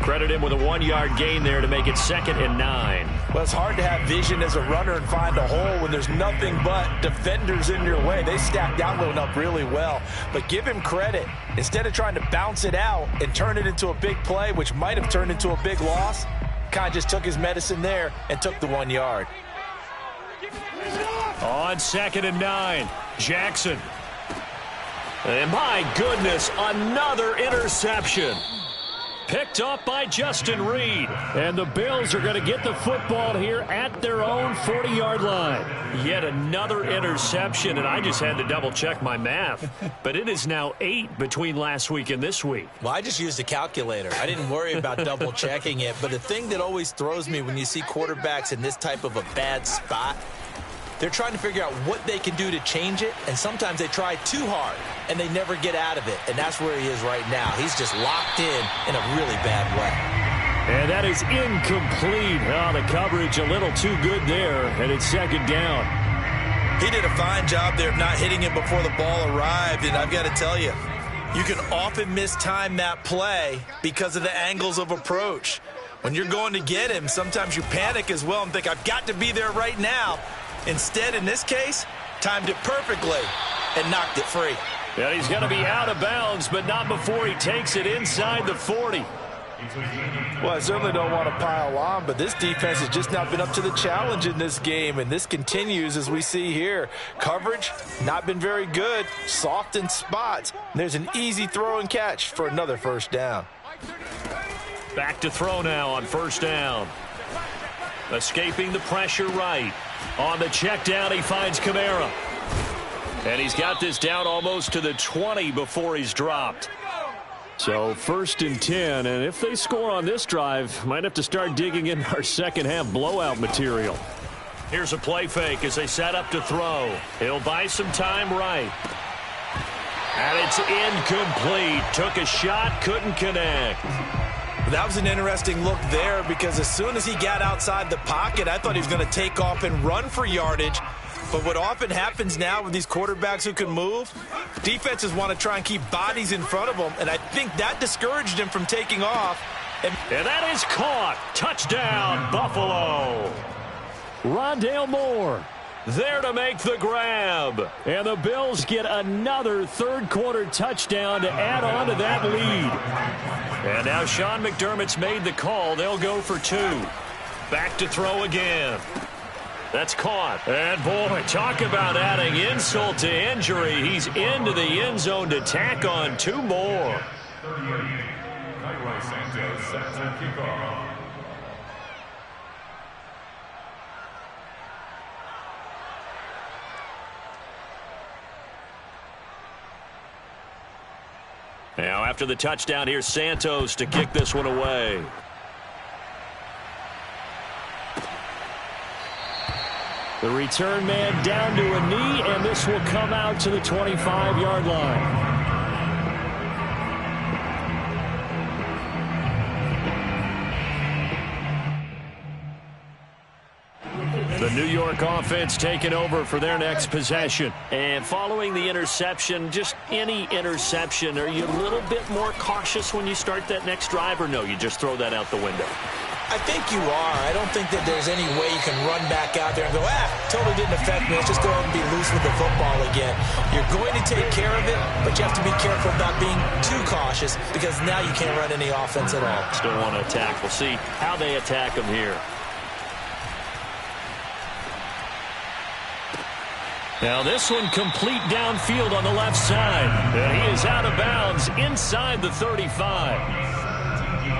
Credit him with a 1-yard gain there to make it 2nd and 9. Well, it's hard to have vision as a runner and find a hole when there's nothing but defenders in your way. They stacked that one up really well. But give him credit. Instead of trying to bounce it out and turn it into a big play, which might have turned into a big loss, kind of just took his medicine there and took the 1 yard. On 2nd and 9, Jackson. And my goodness, another interception. Picked up by Justin Reed. And the Bills are going to get the football here at their own 40-yard line. Yet another interception, and I just had to double-check my math. But it is now 8 between last week and this week. Well, I just used a calculator. I didn't worry about double-checking it. But the thing that always throws me when you see quarterbacks in this type of a bad spot, they're trying to figure out what they can do to change it, and sometimes they try too hard, and they never get out of it, and that's where he is right now. He's just locked in a really bad way. And that is incomplete. Oh, the coverage a little too good there, and it's 2nd down. He did a fine job there of not hitting it before the ball arrived, and I've got to tell you, you can often mistime that play because of the angles of approach. When you're going to get him, sometimes you panic as well and think, I've got to be there right now. Instead, in this case, timed it perfectly and knocked it free. And he's going to be out of bounds, but not before he takes it inside the 40. Well, I certainly don't want to pile on, but this defense has just not been up to the challenge in this game, and this continues as we see here. Coverage, not been very good, soft in spots. And there's an easy throw and catch for another first down. Back to throw now on first down. Escaping the pressure right. On the check down, he finds Kamara. And he's got this down almost to the 20 before he's dropped. So 1st and 10, and if they score on this drive, might have to start digging in our second half blowout material. Here's a play fake as they set up to throw. He'll buy some time right. And it's incomplete. Took a shot, couldn't connect. That was an interesting look there because as soon as he got outside the pocket, I thought he was going to take off and run for yardage. But what often happens now with these quarterbacks who can move, defenses want to try and keep bodies in front of them, and I think that discouraged him from taking off. And that is caught. Touchdown, Buffalo. Rondale Moore there to make the grab. And the Bills get another 3rd quarter touchdown to add on to that lead. And now Sean McDermott's made the call. They'll go for 2. Back to throw again. That's caught. And, boy, talk about adding insult to injury. He's into the end zone to tack on 2 more. 38, Cairo Santos set to kickoff. Now, after the touchdown, here's Santos to kick this one away. The return man down to a knee, and this will come out to the 25-yard line. The New York offense taking over for their next possession. And following the interception, just any interception, are you a little bit more cautious when you start that next drive, or no, you just throw that out the window? I think you are. I don't think that there's any way you can run back out there and go, totally didn't affect me. Let's just go ahead and be loose with the football again. You're going to take care of it, but you have to be careful about being too cautious because now you can't run any offense at all. Still want to attack. We'll see how they attack him here. Now this one complete downfield on the left side. And he is out of bounds inside the 35.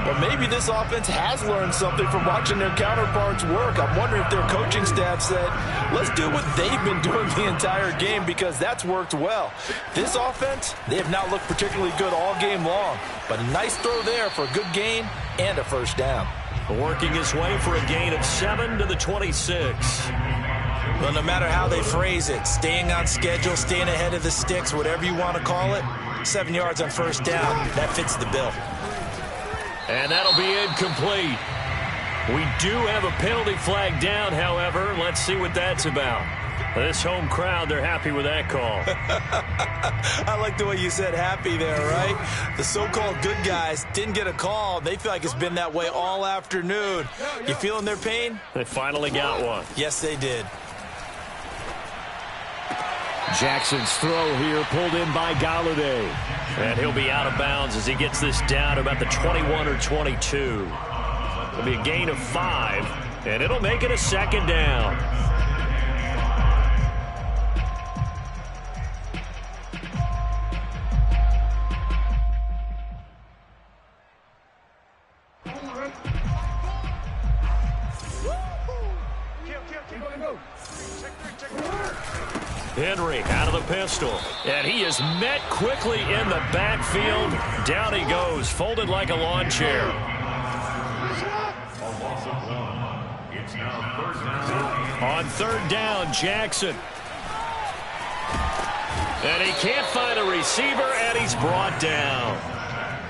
Well, maybe this offense has learned something from watching their counterparts work. I'm wondering if their coaching staff said, let's do what they've been doing the entire game because that's worked well. This offense, they have not looked particularly good all game long. But a nice throw there for a good gain and a first down. Working his way for a gain of 7 to the 26. Well, no matter how they phrase it, staying on schedule, staying ahead of the sticks, whatever you want to call it, 7 yards on first down, that fits the bill. And that'll be incomplete. We do have a penalty flag down, however. Let's see what that's about. This home crowd, they're happy with that call. I like the way you said happy there, right? The so-called good guys didn't get a call. They feel like it's been that way all afternoon. You feeling their pain? They finally got one. Yes, they did. Jackson's throw here pulled in by Galladay. And he'll be out of bounds as he gets this down to about the 21 or 22. It'll be a gain of 5, and it'll make it a second down. Henry out of the pistol, and he is met quickly in the backfield. Down he goes, folded like a lawn chair. On third down, Jackson. And he can't find a receiver, and he's brought down.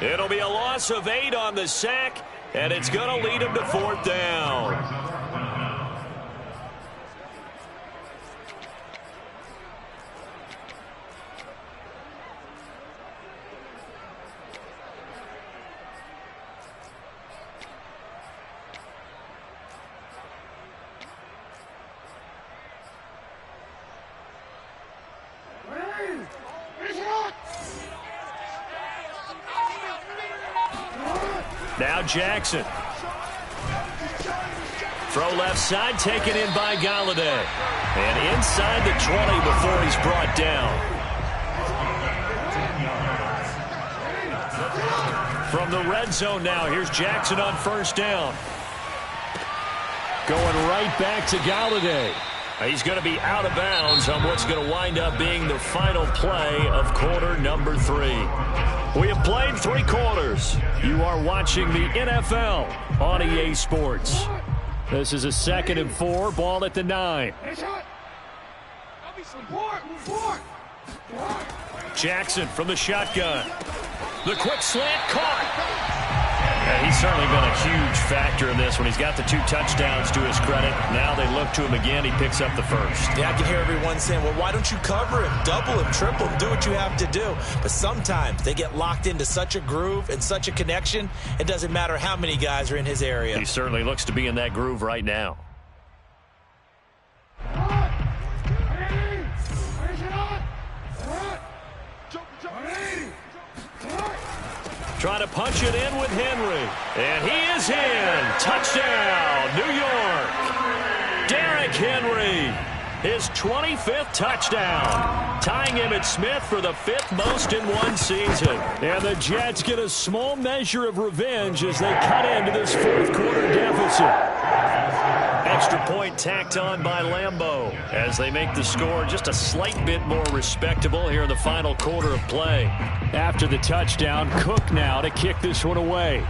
It'll be a loss of 8 on the sack, and it's going to lead him to fourth down. Now Jackson. Throw left side, taken in by Galladay. And inside the 20 before he's brought down. From the red zone now, here's Jackson on first down. Going right back to Galladay. He's going to be out of bounds on what's going to wind up being the final play of quarter number 3. We have played 3 quarters. You are watching the NFL on EA Sports. This is a 2nd and 4, ball at the 9. Jackson from the shotgun. The quick slant caught. And he's certainly been a huge factor in this when he's got the 2 touchdowns to his credit. Now they look to him again. He picks up the first. Yeah, I can hear everyone saying, well, why don't you cover him, double him, triple him, do what you have to do. But sometimes they get locked into such a groove and such a connection, it doesn't matter how many guys are in his area. He certainly looks to be in that groove right now. Trying to punch it in with Henry. And he is in. Touchdown, New York. Derrick Henry, his 25th touchdown. Tying Emmitt Smith for the 5th most in one season. And the Jets get a small measure of revenge as they cut into this 4th quarter deficit. Extra point tacked on by Lambeau as they make the score just a slight bit more respectable here in the final quarter of play. After the touchdown, Cook now to kick this one away.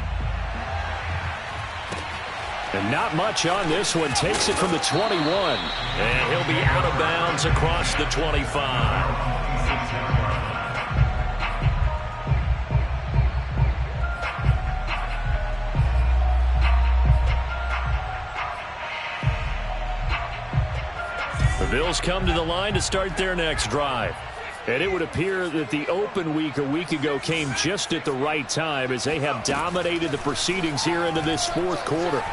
And not much on this one. Takes it from the 21. And he'll be out of bounds across the 25. The Bills come to the line to start their next drive. And it would appear that the open week a week ago came just at the right time as they have dominated the proceedings here into this fourth quarter.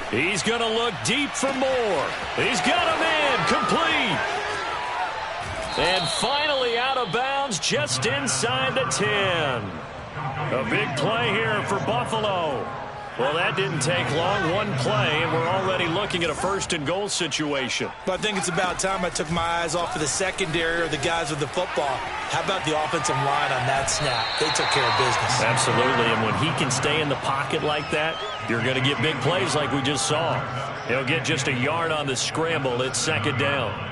He's going to look deep for more. He's got him in, complete. And finally out of bounds just inside the 10. A big play here for Buffalo. Well, that didn't take long. One play, and we're already looking at a first-and-goal situation. But I think it's about time I took my eyes off of the secondary or the guys with the football. How about the offensive line on that snap? They took care of business. Absolutely, and when he can stay in the pocket like that, you're going to get big plays like we just saw. He'll get just a yard on the scramble. It's second down.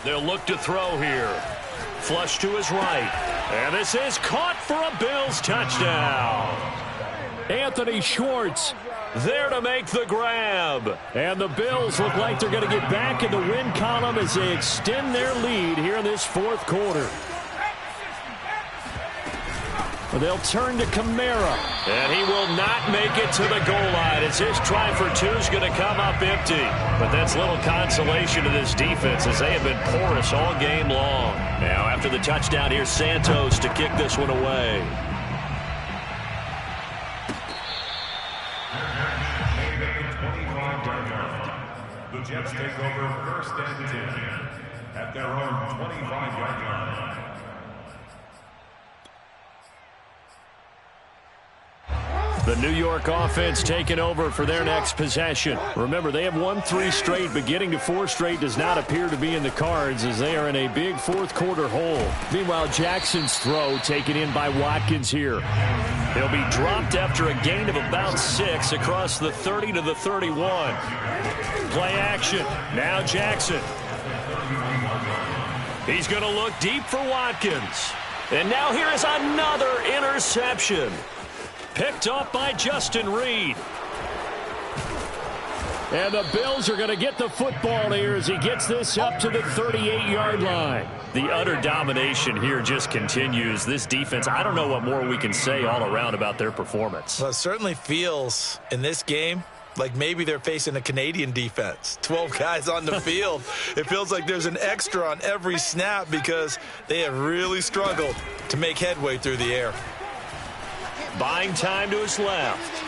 They'll look to throw here. Flush to his right. And this is caught for a Bills touchdown. Anthony Schwartz there to make the grab. And the Bills look like they're going to get back in the win column as they extend their lead here in this fourth quarter. They'll turn to Kamara. And he will not make it to the goal line as his try for two is going to come up empty. But that's little consolation to this defense as they have been porous all game long. Now after the touchdown, here's Santos to kick this one away. The Jets take over first and 10 at their own 25-yard line. The New York offense taking over for their next possession. Remember, they have won 3 straight, but getting to 4 straight does not appear to be in the cards as they are in a big fourth quarter hole. Meanwhile, Jackson's throw taken in by Watkins here. He'll be dropped after a gain of about 6 across the 30 to the 31. Play action. Now Jackson. He's going to look deep for Watkins. And now here is another interception. Picked off by Justin Reed. And the Bills are going to get the football here as he gets this up to the 38-yard line. The utter domination here just continues. This defense, I don't know what more we can say all around about their performance. Well, it certainly feels in this game like maybe they're facing a Canadian defense. 12 guys on the field. It feels like there's an extra on every snap because they have really struggled to make headway through the air. Buying time to his left.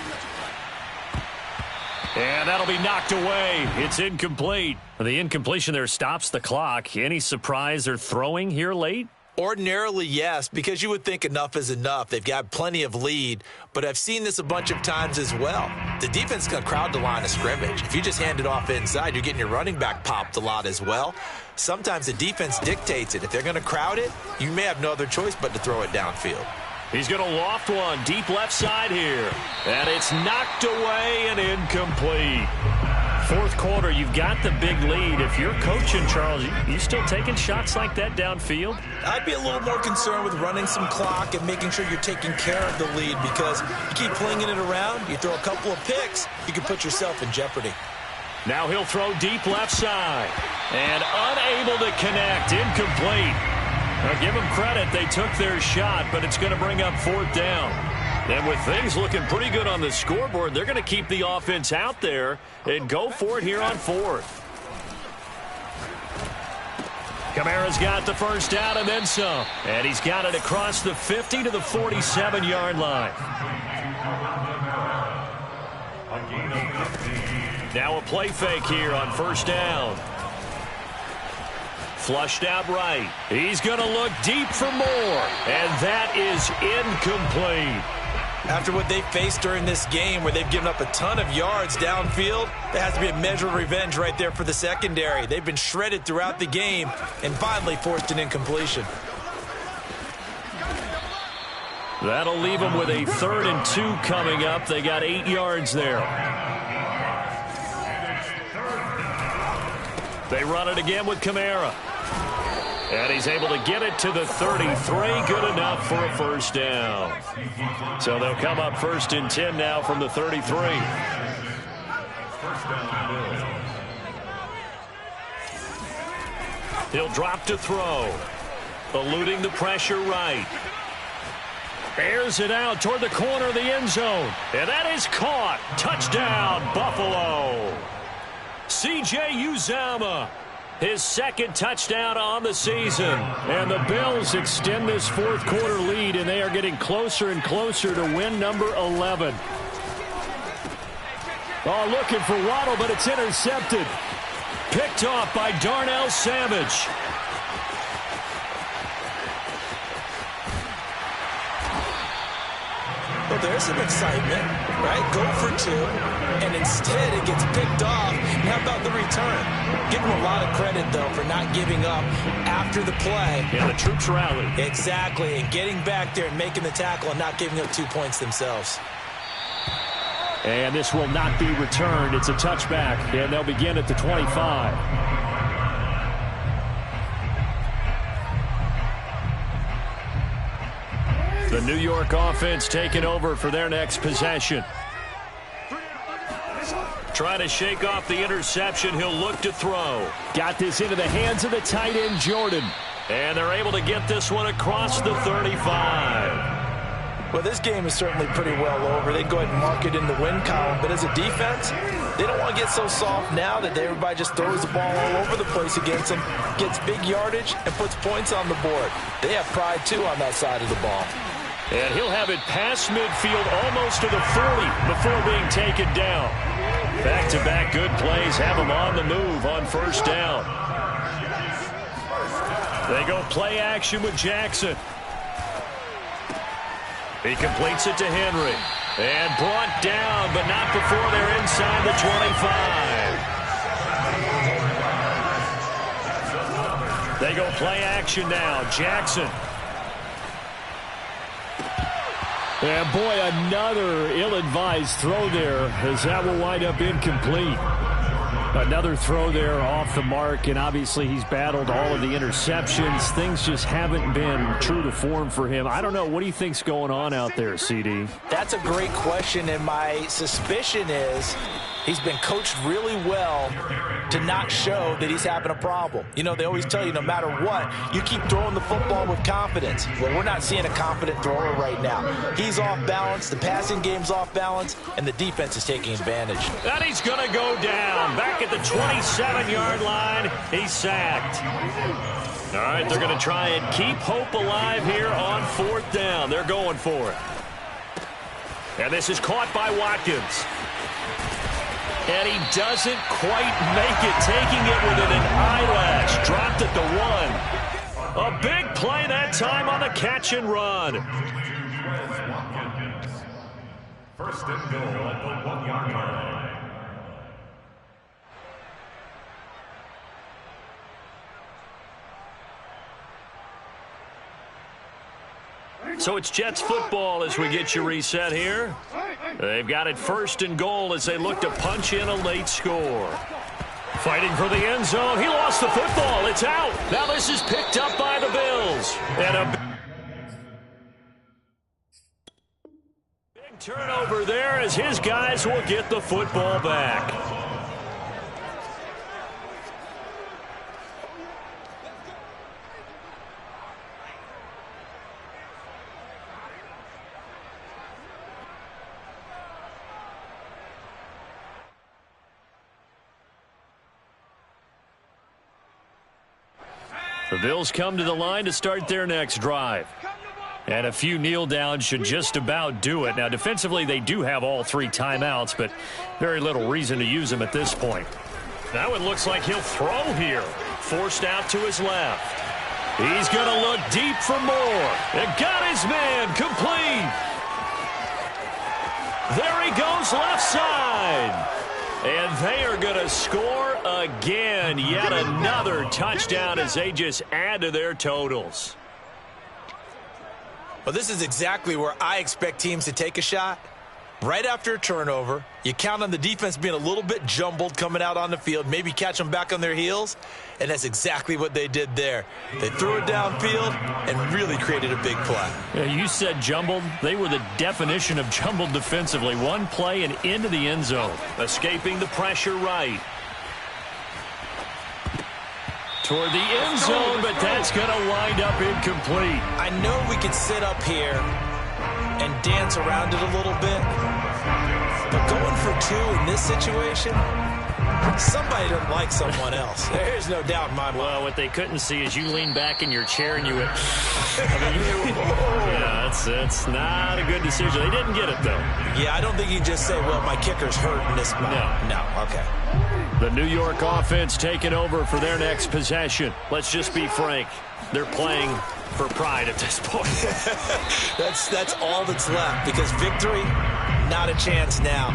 And that'll be knocked away. It's incomplete. The incompletion there stops the clock. Any surprise they're throwing here late? Ordinarily, yes, because you would think enough is enough. They've got plenty of lead, but I've seen this a bunch of times as well. The defense can crowd the line of scrimmage. If you just hand it off inside, you're getting your running back popped a lot as well. Sometimes the defense dictates it. If they're going to crowd it, you may have no other choice but to throw it downfield. He's going to loft one deep left side here. And it's knocked away and incomplete. Fourth quarter, you've got the big lead. If you're coaching, Charles, you still taking shots like that downfield? I'd be a little more concerned with running some clock and making sure you're taking care of the lead because you keep flinging it around, you throw a couple of picks, you can put yourself in jeopardy. Now he'll throw deep left side. And unable to connect, incomplete. Now, give them credit. They took their shot, but it's going to bring up fourth down. And with things looking pretty good on the scoreboard, they're going to keep the offense out there and go for it here on fourth. Kamara's got the first down and then some. And he's got it across the 50 to the 47-yard line. Now a play fake here on first down. Flushed out right. He's going to look deep for more. And that is incomplete. After what they faced during this game where they've given up a ton of yards downfield, there has to be a measure of revenge right there for the secondary. They've been shredded throughout the game and finally forced an incompletion. That'll leave them with a 3rd and 2 coming up. They got 8 yards there. They run it again with Kamara. And he's able to get it to the 33. Good enough for a first down. So they'll come up 1st and 10 now from the 33. He'll drop to throw. Eluding the pressure right. Airs it out toward the corner of the end zone. And that is caught. Touchdown, Buffalo. C.J. Uzomah, his second touchdown on the season. And the Bills extend this fourth quarter lead, and they are getting closer and closer to win number 11. Oh, looking for Waddle, but it's intercepted. Picked off by Darnell Savage. Well, there's some excitement, right? Go for two, and instead it gets picked off. How about the return? Give him a lot of credit, though, for not giving up after the play. Yeah, the troops rallied. Exactly, and getting back there and making the tackle and not giving up 2 points themselves. And this will not be returned. It's a touchback, and they'll begin at the 25. The New York offense taking over for their next possession. Trying to shake off the interception. He'll look to throw. Got this into the hands of the tight end, Jordan. And they're able to get this one across the 35. Well, this game is certainly pretty well over. They go ahead and mark it in the win column. But as a defense, they don't want to get so soft now that everybody just throws the ball all over the place against them, gets big yardage, and puts points on the board. They have pride, too, on that side of the ball. And he'll have it past midfield almost to the 40 before being taken down. Back-to-back good plays have him on the move on first down. They go play action with Jackson. He completes it to Henry. And brought down, but not before they're inside the 25. They go play action now. Jackson. And boy, another ill-advised throw there, as that will wind up incomplete. Another throw there off the mark, and obviously he's battled all of the interceptions. Things just haven't been true to form for him. I don't know. What do you think's going on out there, CD? That's a great question, and my suspicion is he's been coached really well to not show that he's having a problem. You know, they always tell you no matter what, you keep throwing the football with confidence. Well, we're not seeing a confident thrower right now. He's off balance, the passing game's off balance, and the defense is taking advantage. And he's going to go down. Back at the 27-yard line, he's sacked. All right, they're going to try and keep hope alive here on fourth down. They're going for it. And this is caught by Watkins. And he doesn't quite make it, taking it within an eyelash. Dropped at the 1. A big play that time on the catch and run. First and goal at the 1-yard line. So it's Jets football as we get you reset here. They've got it first and goal as they look to punch in a late score. Fighting for the end zone. He lost the football. It's out. Now this is picked up by the Bills. And a big turnover there as his guys will get the football back. The Bills come to the line to start their next drive. And a few kneel downs should just about do it. Now, defensively, they do have all 3 timeouts, but very little reason to use them at this point. Now it looks like he'll throw here. Forced out to his left. He's going to look deep for more. And got his man complete. There he goes left side. And they are going to score again. Yet another touchdown as they just add to their totals. Well, this is exactly where I expect teams to take a shot. Right after a turnover, you count on the defense being a little bit jumbled coming out on the field, maybe catch them back on their heels, and that's exactly what they did there. They threw it downfield and really created a big play. Yeah, you said jumbled. They were the definition of jumbled defensively. One play and into the end zone. Escaping the pressure right. Toward the end zone, but that's going to wind up incomplete. I know we could sit up here and dance around it a little bit, but going for 2 in this situation, somebody doesn't like someone else. There's no doubt in my mind. Well, what they couldn't see is you leaned back in your chair and you went, yeah, that's not a good decision. They didn't get it, though. Yeah, I don't think you can just say, well, my kicker's hurt in this spot. No, okay. The New York offense taking over for their next possession. Let's just be frank. They're playing for pride at this point. That's all that's left, because victory, not a chance now.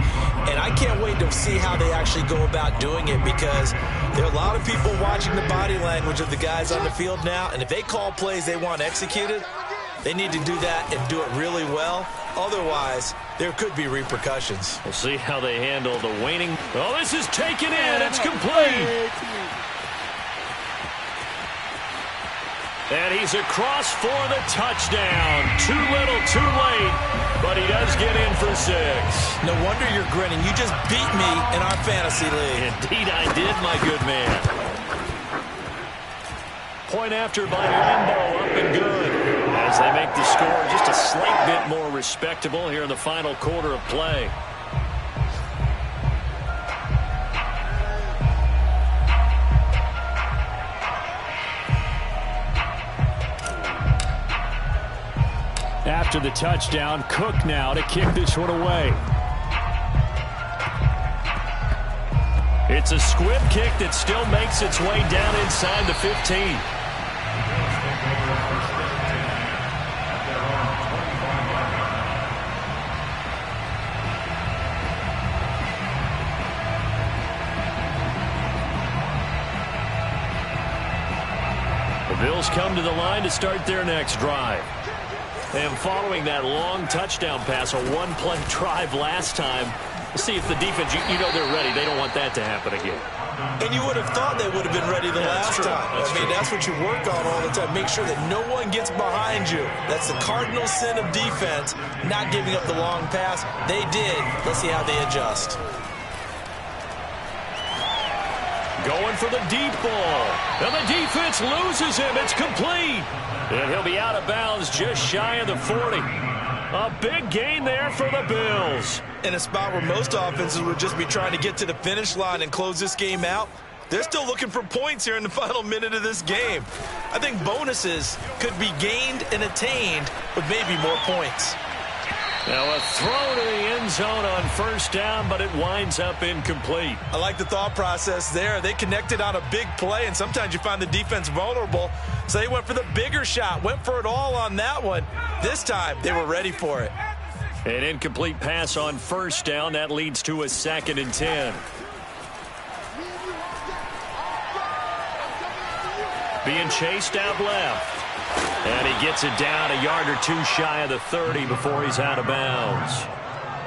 And I can't wait to see how they actually go about doing it, because there are a lot of people watching the body language of the guys on the field now, and if they call plays they want executed, they need to do that and do it really well. Otherwise, there could be repercussions. We'll see how they handle the waning. Oh, this is taken in. It's complete. And he's across for the touchdown. Too little, too late, but he does get in for 6. No wonder you're grinning. You just beat me in our fantasy league. Indeed I did, my good man. Point after by Lambeau, up and good. As they make the score just a slight bit more respectable here in the final quarter of play. After the touchdown, Cook now to kick this one away. It's a squib kick that still makes its way down inside the 15. The Bills come to the line to start their next drive. And following that long touchdown pass, a one-play drive last time, we'll see if the defense, you know they're ready. They don't want that to happen again. And you would have thought they would have been ready the last time. That's what you work on all the time. Make sure that no one gets behind you. That's the cardinal sin of defense, not giving up the long pass. They did. Let's see how they adjust. Going for the deep ball. And the defense loses him. It's complete. And he'll be out of bounds just shy of the 40. A big gain there for the Bills. In a spot where most offenses would just be trying to get to the finish line and close this game out, they're still looking for points here in the final minute of this game. I think bonuses could be gained and attained with maybe more points. Now a throw to the end zone on first down, but it winds up incomplete. I like the thought process there. They connected on a big play, and sometimes you find the defense vulnerable. So they went for the bigger shot, went for it all on that one. This time, they were ready for it. An incomplete pass on first down. That leads to a 2nd and 10. Being chased out left. And he gets it down a yard or 2 shy of the 30 before he's out of bounds.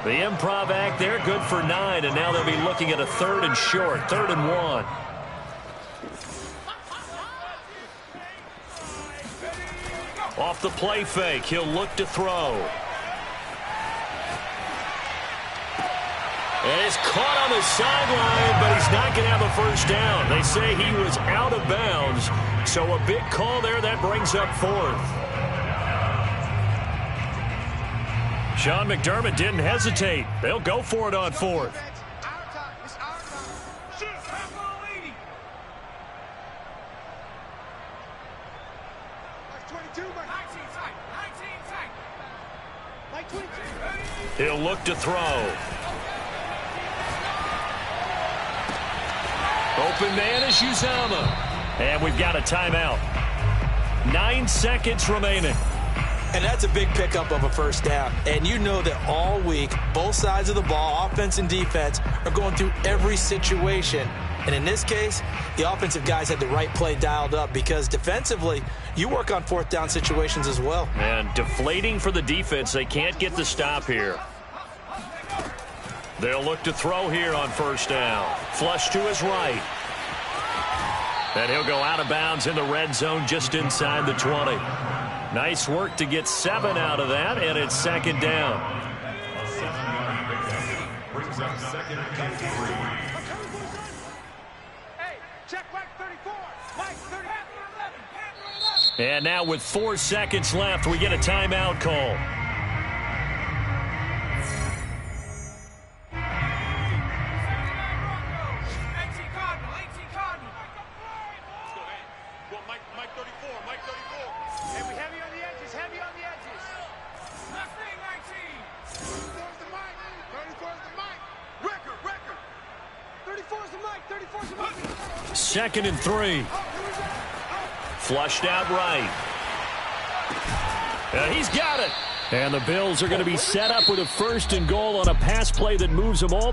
The improv act there, good for 9, and now they'll be looking at a 3rd and short, 3rd and 1. Off the play fake, he'll look to throw. And it's caught on the sideline, but he's not going to have a first down. They say he was out of bounds, so a big call there that brings up 4th. Sean McDermott didn't hesitate. They'll go for it on 4th. He'll look to throw. Open man is Uzama. And we've got a timeout. 9 seconds remaining. And that's a big pickup of a first down. And you know that all week, both sides of the ball, offense and defense, are going through every situation. And in this case, the offensive guys had the right play dialed up, because defensively, you work on 4th down situations as well. And deflating for the defense. They can't get the stop here. They'll look to throw here on first down. Flush to his right. And he'll go out of bounds in the red zone just inside the 20. Nice work to get 7 out of that, and it's 2nd down. Brings up 2nd and 3. Hey, check Mike 34. Mike 34. And now with 4 seconds left, we get a timeout call. Mike 34, Mike 34. Heavy on the edges, heavy on the edges. Left wing 19. 34's the Mike, 34's the Mike. Record. 34's the Mike, 34's the Mike. 2nd and 3. Flushed out right. And he's got it. And the Bills are going to be set up with a 1st and goal on a pass play that moves them all the